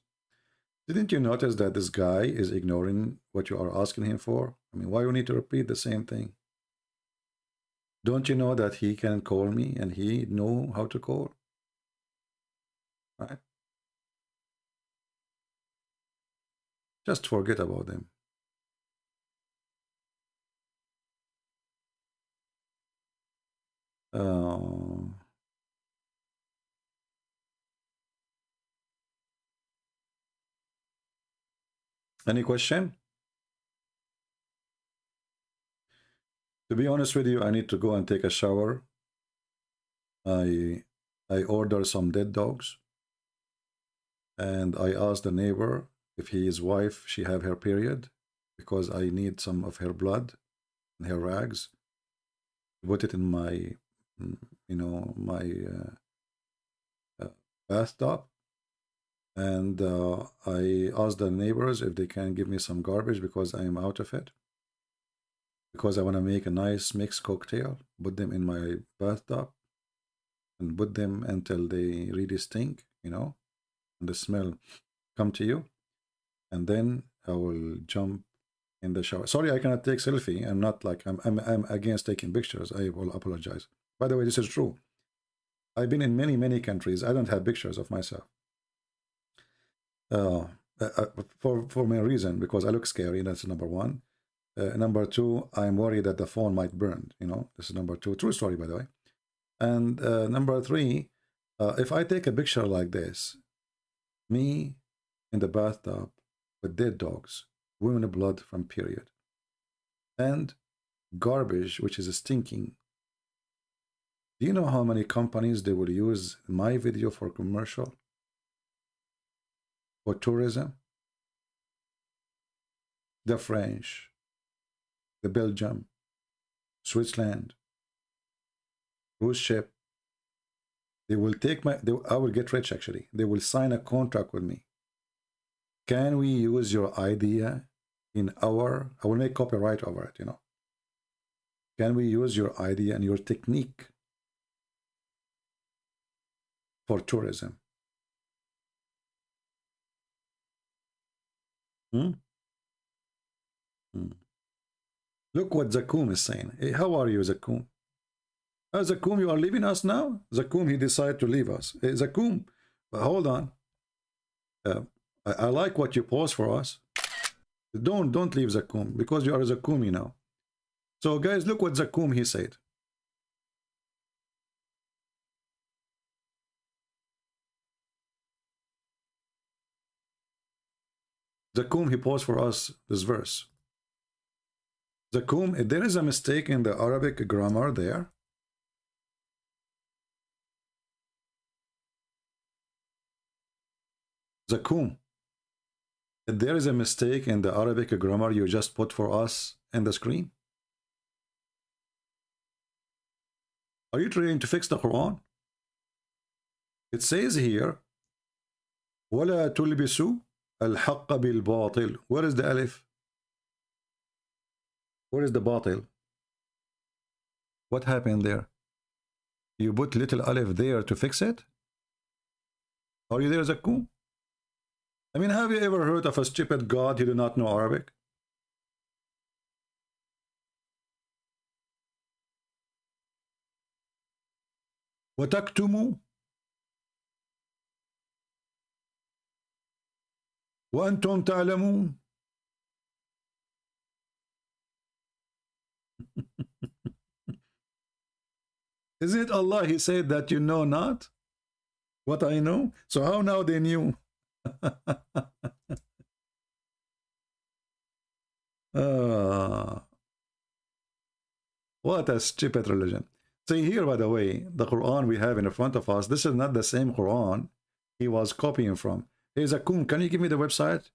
Didn't you notice that this guy is ignoring what you are asking him for? I mean, why you need to repeat the same thing? Don't you know that he can call me and he know how to call? Right? Just forget about them. Any question? To be honest with you, I need to go and take a shower. I order some dead dogs, and I asked the neighbor if his wife, she have her period, because I need some of her blood and her rags. Put it in my, you know, my bathtub. And I asked the neighbors if they can give me some garbage because I am out of it. Because I want to make a nice mixed cocktail, put them in my bathtub, and put them until they really stink, you know, and the smell come to you. And then I will jump in the shower. Sorry, I cannot take selfie. I'm not like, I'm against taking pictures. I will apologize. By the way, this is true. I've been in many countries. I don't have pictures of myself. For my reason, because I look scary. That's number one. Number two, I'm worried that the phone might burn. You know, this is number two. True story, by the way. And number three, if I take a picture like this, me in the bathtub with dead dogs, women blood from period, and garbage, which is stinking. Do you know how many companies they will use my video for commercial? For tourism? The French, the Belgium, Switzerland, cruise ship. They will take my, I will get rich actually. They will sign a contract with me. Can we use your idea in our, I will make copyright over it, you know. Can we use your idea and your technique for tourism? Look what Zakum is saying. Hey, how are you, Zakum? Zakum, you are leaving us now? Zakum, he decided to leave us. Hey, Zakum, hold on. I like what you post for us. Don't leave Zakum, because you are Zakum, you know. So guys, look what Zakum he said. Zakum, he posed for us this verse. Zakum, there is a mistake in the Arabic grammar there. Zakum, there is a mistake in the Arabic grammar you just put for us in the screen. Are you trying to fix the Quran? It says here, وَلَا تُلْبِسُوا الْحَقَّ بِالْبَاطِلِ. Where is the alif? Where is the batil? What happened there? You put little alif there to fix it? Are you there, Zakum? I mean, have you ever heard of a stupid God who do not know Arabic? وَتَكْتُمُوا وَأَنْتُمْ تَعْلَمُونَ. Is it Allah, he said that you know not what I know? So how now they knew? What a stupid religion. See here, by the way, the Quran we have in front of us, this is not the same Quran he was copying from. Hey Zakum, can you give me the website?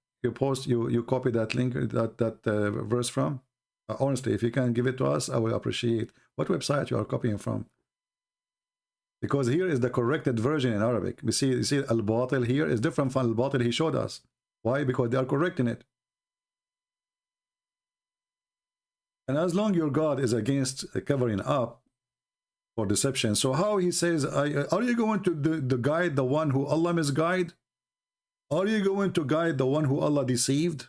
you copy that link, that verse from? Honestly, if you can give it to us, I will appreciate. What website you are copying from? Because here is the corrected version in Arabic. You see al-batil here is different from al-batil he showed us. Why? Because they are correcting it. And as long your God is against covering up for deception, so how he says, are you going to guide the one who Allah misguide? Are you going to guide the one who Allah deceived?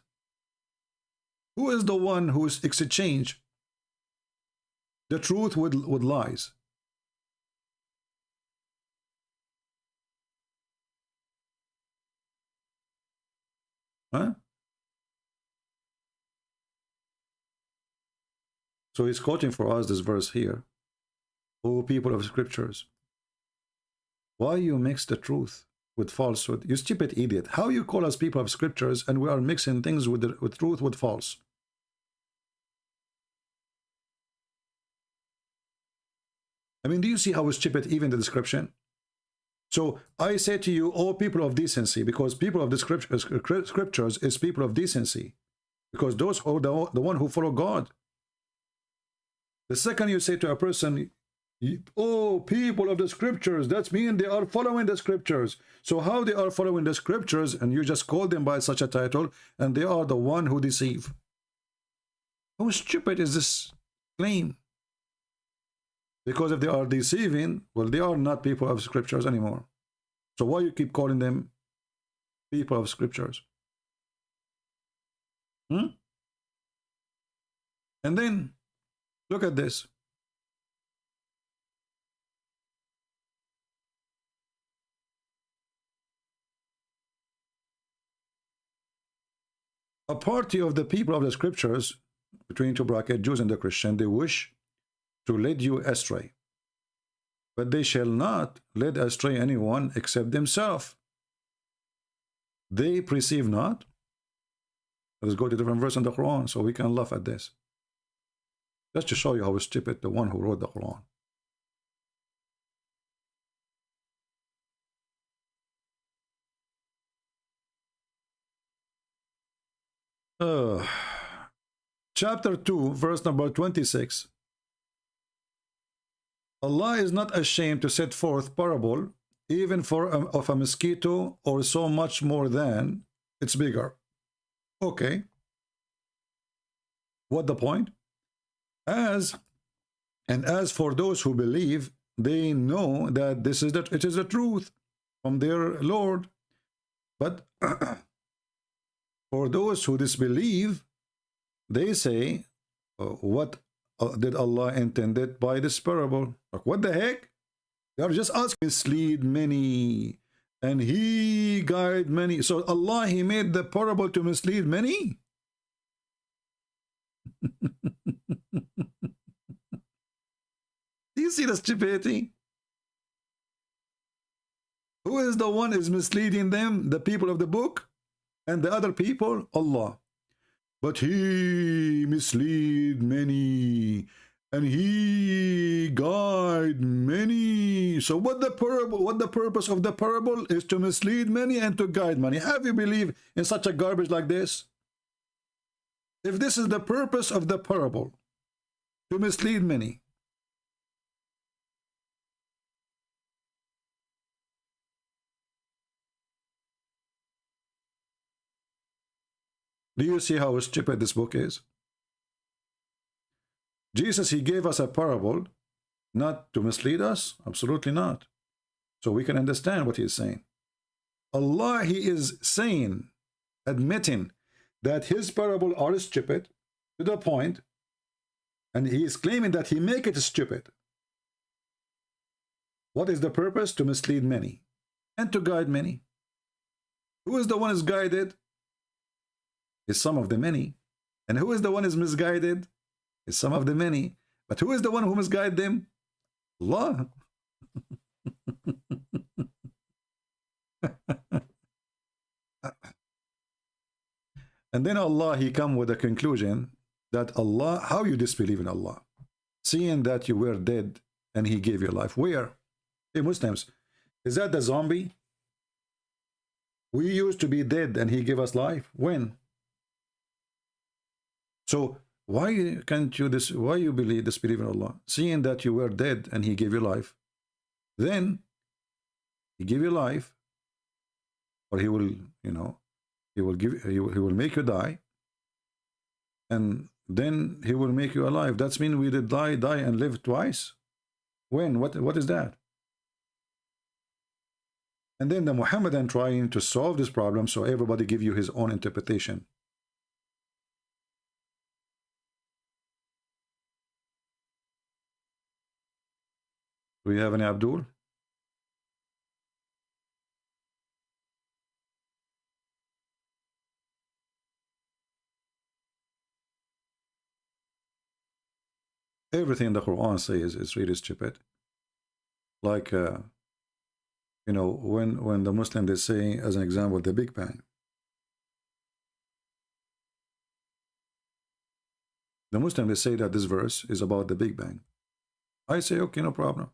Who is the one who exchanged the truth with lies? Huh? So he's quoting for us this verse here. O people of scriptures, why you mix the truth with falsehood? You stupid idiot. How you call us people of scriptures and we are mixing things with truth with false? I mean, do you see how stupid even the description? So I say to you, all people of decency, because people of the scriptures is people of decency, because those are the one who follow God. The second you say to a person, oh, people of the scriptures, that means they are following the scriptures. So how they are following the scriptures, and you just call them by such a title, and they are the one who deceive? How stupid is this claim? Because if they are deceiving, well, they are not people of scriptures anymore. So why you keep calling them people of scriptures? And then, look at this. A party of the people of the scriptures, between two brackets, Jews and the Christian, they wish to lead you astray, but they shall not lead astray anyone except themselves. They perceive not. Let's go to a different verse in the Quran so we can laugh at this. Just to show you how stupid the one who wrote the Quran. Chapter 2, verse number 26. Allah is not ashamed to set forth parable, even of a mosquito, or so much more than it's bigger. Okay. What the point? As for those who believe, they know that it is the truth from their Lord. But for those who disbelieve, they say, what did Allah intended by this parable? Like, what the heck? They are just asking, mislead many, and he guide many. So Allah, he made the parable to mislead many? Do you see the stupidity? Who is the one is misleading them? The people of the book, and the other people? Allah. But he mislead many, and he guide many. So what the purpose of the parable is to mislead many and to guide many. Have you believed in such a garbage like this? If this is the purpose of the parable, to mislead many, do you see how stupid this book is? Jesus, he gave us a parable not to mislead us. Absolutely not. So we can understand what he is saying. Allah, he is saying, admitting that his parable are stupid to the point, and he is claiming that he make it stupid. What is the purpose? To mislead many and to guide many. Who is the one is guided? Is some of the many. And who is the one is misguided? Is some of the many. But who is the one who misguide them? Allah. And then Allah, he come with a conclusion that Allah, how you disbelieve in Allah? Seeing that you were dead and he gave you life. Where? Hey, Muslims, is that the zombie? We used to be dead and he gave us life. When? So why can't you why you disbelieve in Allah? Seeing that you were dead and he gave you life. Then he gave you life, or he will, you know, he will make you die, and then he will make you alive. That's mean we did die and live twice. When? What is that? And then the Muhammadan trying to solve this problem, so everybody give you his own interpretation. Do we have any Abdul? Everything the Quran says is really stupid. Like, you know, when the Muslim, they say, as an example, the Big Bang. The Muslim, they say that this verse is about the Big Bang. I say, okay, no problem.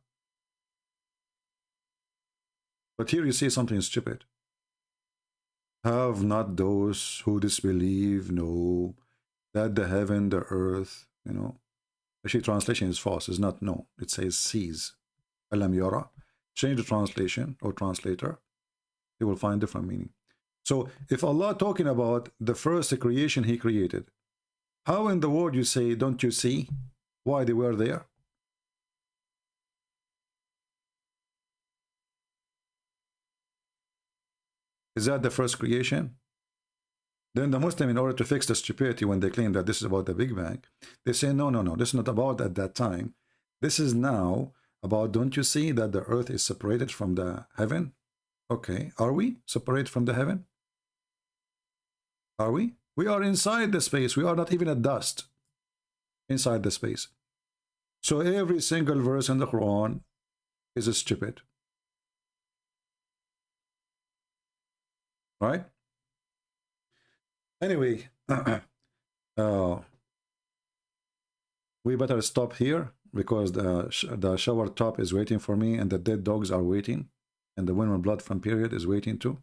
But here you say something stupid. Have not those who disbelieve know that the heaven, the earth, you know. Actually, translation is false. It's not no. It says sees. Alam yara. Change the translation or translator. You will find different meaning. So if Allah talking about the first creation he created, how in the world you say, don't you see why they were there? Is that the first creation? Then the Muslim, in order to fix the stupidity when they claim that this is about the Big Bang, they say, no, this is not about at that time. This is now about, don't you see that the earth is separated from the heaven? Okay, are we separated from the heaven? Are we? We are inside the space. We are not even a dust inside the space. So every single verse in the Quran is stupid. Right? Anyway, we better stop here because the shower top is waiting for me and the dead dogs are waiting and the women blood from period is waiting too.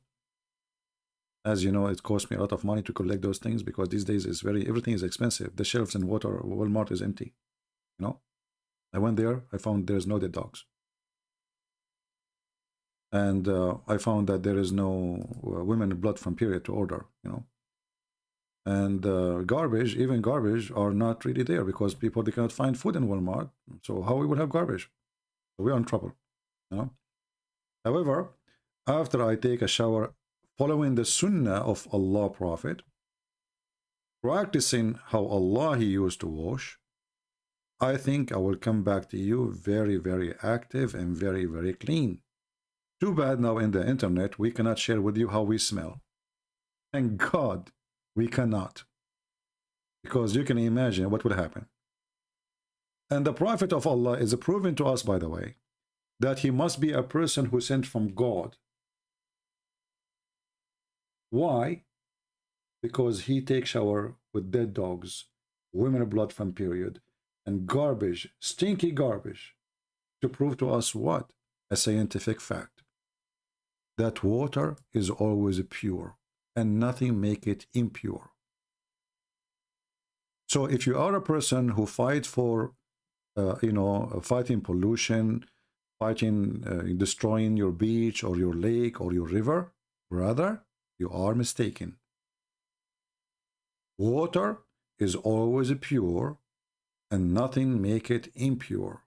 As you know, it costs me a lot of money to collect those things because these days everything is expensive. The shelves in Walmart is empty. You know, I went there, I found there's no dead dogs. And I found that there is no women blood from period to order, you know. And garbage, even garbage, are not really there because people, they cannot find food in Walmart. So how we will have garbage? So we are in trouble, you know. However, after I take a shower, following the sunnah of Allah Prophet, practicing how Allah he used to wash, I think I will come back to you very, very active and very, very clean. Too bad now in the internet we cannot share with you how we smell. Thank God we cannot. Because you can imagine what would happen. And the Prophet of Allah is proven to us, by the way, that he must be a person who sent from God. Why? Because he takes shower with dead dogs, women blood from period, and garbage, stinky garbage, to prove to us what? A scientific fact. That water is always pure and nothing make it impure. So if you are a person who fight for, fighting pollution, fighting destroying your beach or your lake or your river, brother, you are mistaken. Water is always pure and nothing make it impure.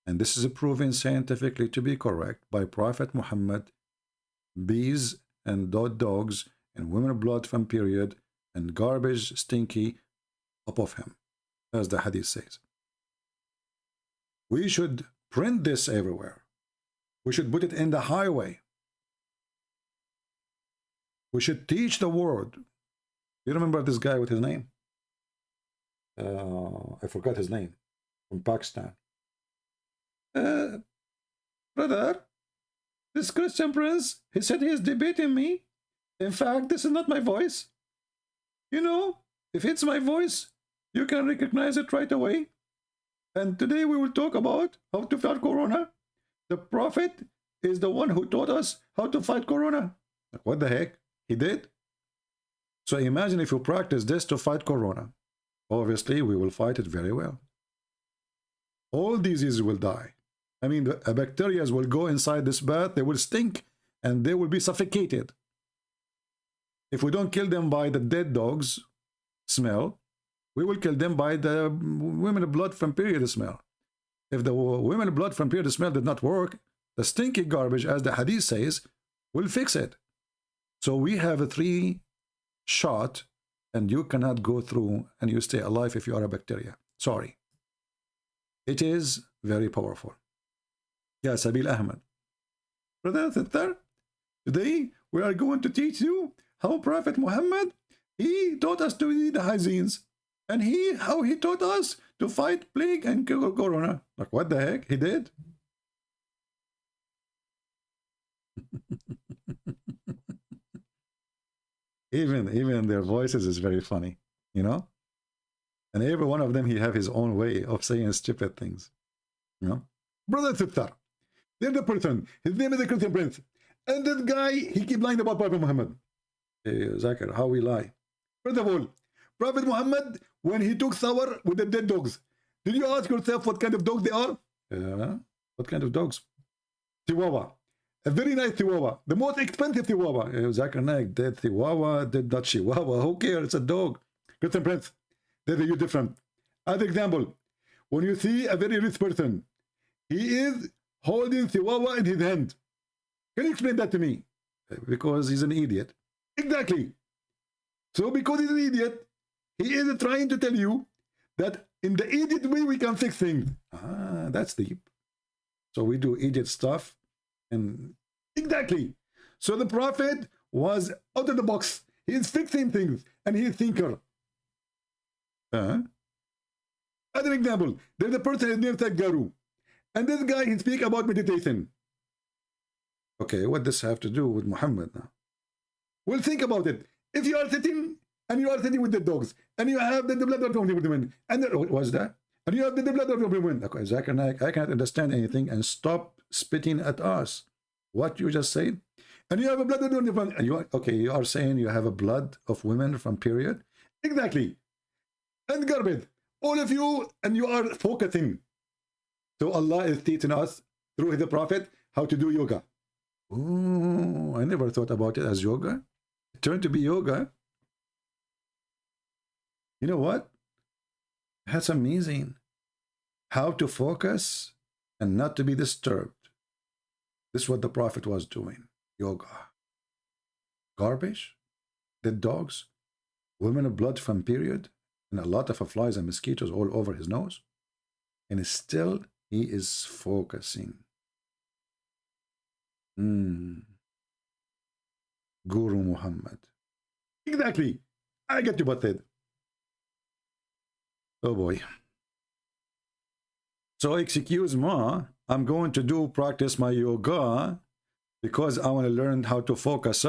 And this is proven scientifically to be correct by Prophet Muhammad. Bees and dogs and women blood from period and garbage stinky up of him, as the hadith says. We should print this everywhere. We should put it in the highway. We should teach the world. You remember this guy with his name? I forgot his name. From Pakistan. Brother, this Christian prince, he said he is debating me. In fact, this is not my voice. You know, if it's my voice, you can recognize it right away. And today we will talk about how to fight Corona. The Prophet is the one who taught us how to fight Corona. Like, what the heck? He did? So imagine if you practice this to fight corona. Obviously, we will fight it very well. All diseases will die. I mean, the bacteria will go inside this bath, they will stink, and they will be suffocated. If we don't kill them by the dead dogs smell, we will kill them by the women blood from period smell. If the women blood from period smell did not work, the stinky garbage, as the hadith says, will fix it. So we have a 3-shot, and you cannot go through and you stay alive if you are a bacteria. Sorry. It is very powerful. Ya Sabil Ahmed. Brother Sister, today we are going to teach you how Prophet Muhammad, he taught us to do the hygienes. And how he taught us to fight plague and corona. Like, what the heck? He did? even their voices is very funny, you know? And every one of them, he have his own way of saying stupid things, you know? Brother Sister, there's the person, his name is the Christian Prince, and that guy, he keep lying about Prophet Muhammad. Hey, Zakir, how we lie? First of all, Prophet Muhammad, when he took shower with the dead dogs, did you ask yourself what kind of dogs they are? What kind of dogs? Chihuahua. A very nice Chihuahua. The most expensive Chihuahua. Zakir Naik, dead Chihuahua, dead not Chihuahua. Who cares? It's a dog. Christian Prince, there's a huge difference. As example, when you see a very rich person, he is holding Chihuahua in his hand. Can you explain that to me? Because he's an idiot. Exactly. So because he's an idiot, he is trying to tell you that in the idiot way we can fix things. Ah, that's deep. So we do idiot stuff. And exactly. So the Prophet was out of the box. He is fixing things. And he is thinker. Other example. There's a person named Garu. And this guy, he speaks about meditation. Okay, what does have to do with Muhammad now? Well, think about it. If you are sitting and you are sitting with the dogs, and you have the blood of the women, and what was that? And you have the blood of the women. Okay, Zakir Naik, I can't understand anything, and stop spitting at us. What you just said? And you have a blood of the women, and you are, okay, you are saying you have a blood of women from period? Exactly. And garbage. All of you, and you are focusing. So Allah is teaching us through the Prophet how to do yoga. Oh, I never thought about it as yoga. It turned to be yoga. You know what? That's amazing. How to focus and not to be disturbed. This is what the Prophet was doing. Yoga. Garbage, dead dogs, women of blood from period, and a lot of flies and mosquitoes all over his nose. And still he is focusing. Guru Muhammad. Exactly. I get you butted. Oh boy. So excuse me, I'm going to practice my yoga because I want to learn how to focus.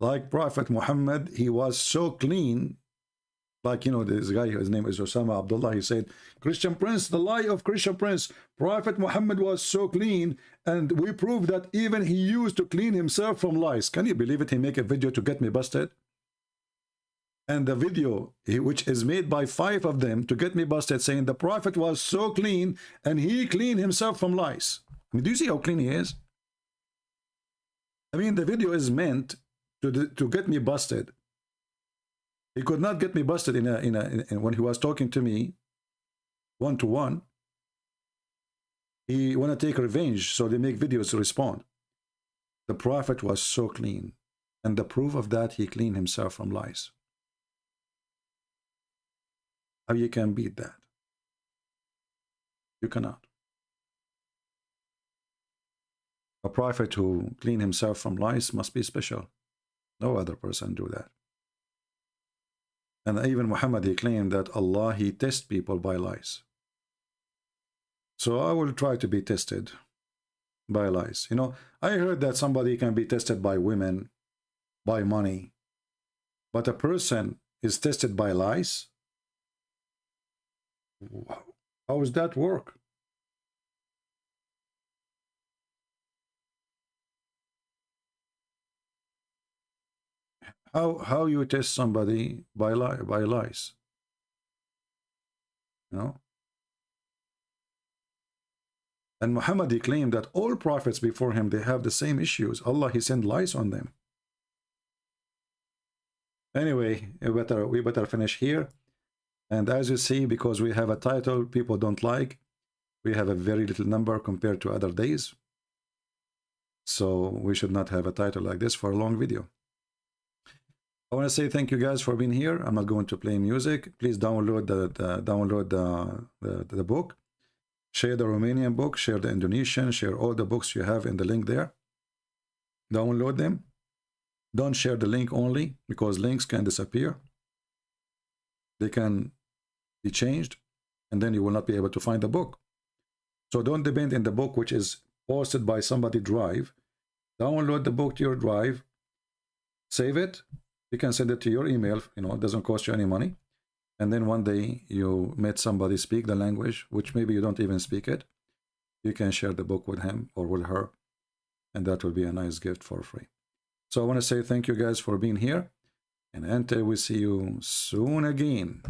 Like Prophet Muhammad, he was so clean. Like, you know, this guy, his name is Osama Abdullah, he said, Christian Prince, the lie of Christian Prince. Prophet Muhammad was so clean, and we proved that even he used to clean himself from lice. Can you believe it? He make a video to get me busted. And the video, which is made by 5 of them to get me busted, saying the Prophet was so clean, and he cleaned himself from lice. I mean, do you see how clean he is? I mean, the video is meant to get me busted. He could not get me busted when he was talking to me one-to-one. He want to take revenge, so they make videos to respond. The Prophet was so clean, and the proof of that, he cleaned himself from lice. How you can beat that? You cannot. A prophet who cleaned himself from lice must be special. No other person do that. And even Muhammad, he claimed that Allah, he tests people by lies. So I will try to be tested by lies. You know, I heard that somebody can be tested by women, by money, but a person is tested by lies? How does that work? How you test somebody by lies? You know? And Muhammad, he claimed that all prophets before him, they have the same issues. Allah, he sent lies on them. Anyway, we better finish here. And as you see, because we have a title people don't like, we have a very little number compared to other days. So we should not have a title like this for a long video. I want to say thank you guys for being here. I'm not going to play music. Please download the book. Share the Romanian book, share the Indonesian, share all the books you have in the link there. Download them. Don't share the link only, because links can disappear. They can be changed, and then you will not be able to find the book. So don't depend on the book which is posted by somebody drive. Download the book to your drive, save it. You can send it to your email, you know, it doesn't cost you any money. And then one day you met somebody speak the language, which maybe you don't even speak it. You can share the book with him or with her, and that will be a nice gift for free. So I want to say thank you guys for being here, and until we see you soon again.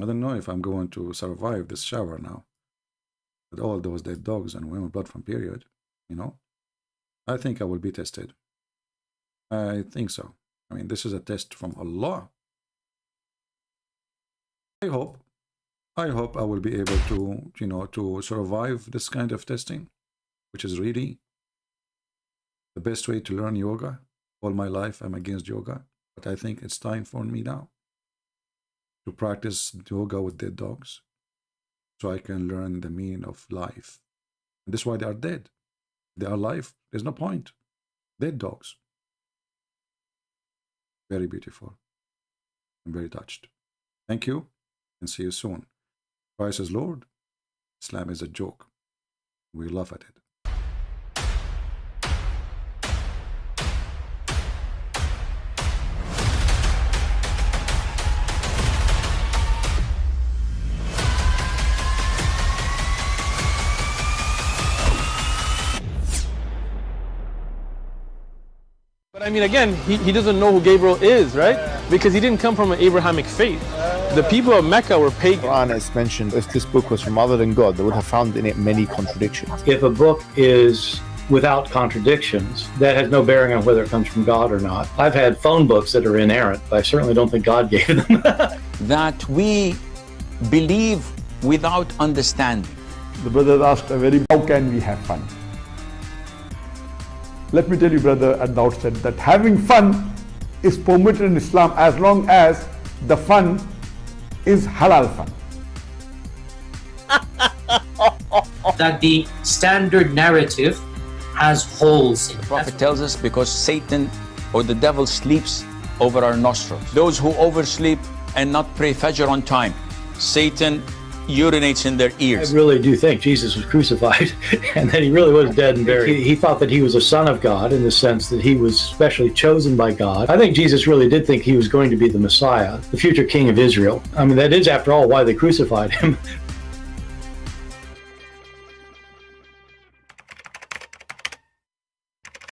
I don't know if I'm going to survive this shower now with all those dead dogs and women blood from period, you know. I think I will be tested. I think so. I mean, this is a test from Allah. I hope I will be able to, you know, to survive this kind of testing, which is really the best way to learn yoga. All my life I'm against yoga, but I think it's time for me now to practice yoga with dead dogs, so I can learn the meaning of life. And this is why they are dead. They are alive. There's no point. Dead dogs. Very beautiful. I'm very touched. Thank you, and see you soon. Christ is Lord. Islam is a joke. We laugh at it. But I mean, again, he doesn't know who Gabriel is, right? Because he didn't come from an Abrahamic faith. The people of Mecca were pagan. Qur'an is mentioned. If this book was from other than God, they would have found in it many contradictions. If a book is without contradictions, that has no bearing on whether it comes from God or not. I've had phone books that are inerrant, but I certainly don't think God gave them. That we believe without understanding. The brother asked how can we have fun? Let me tell you, brother, at the outset that having fun is permitted in Islam as long as the fun is halal fun. That the standard narrative has holes in it. The Prophet tells us because Satan or the devil sleeps over our nostrils. Those who oversleep and not pray Fajr on time, Satan urinates in their ears. I really do think Jesus was crucified and that he really was dead and buried. He thought that he was a son of God in the sense that he was specially chosen by God. I think Jesus really did think he was going to be the Messiah, the future king of Israel. I mean, that is, after all, why they crucified him.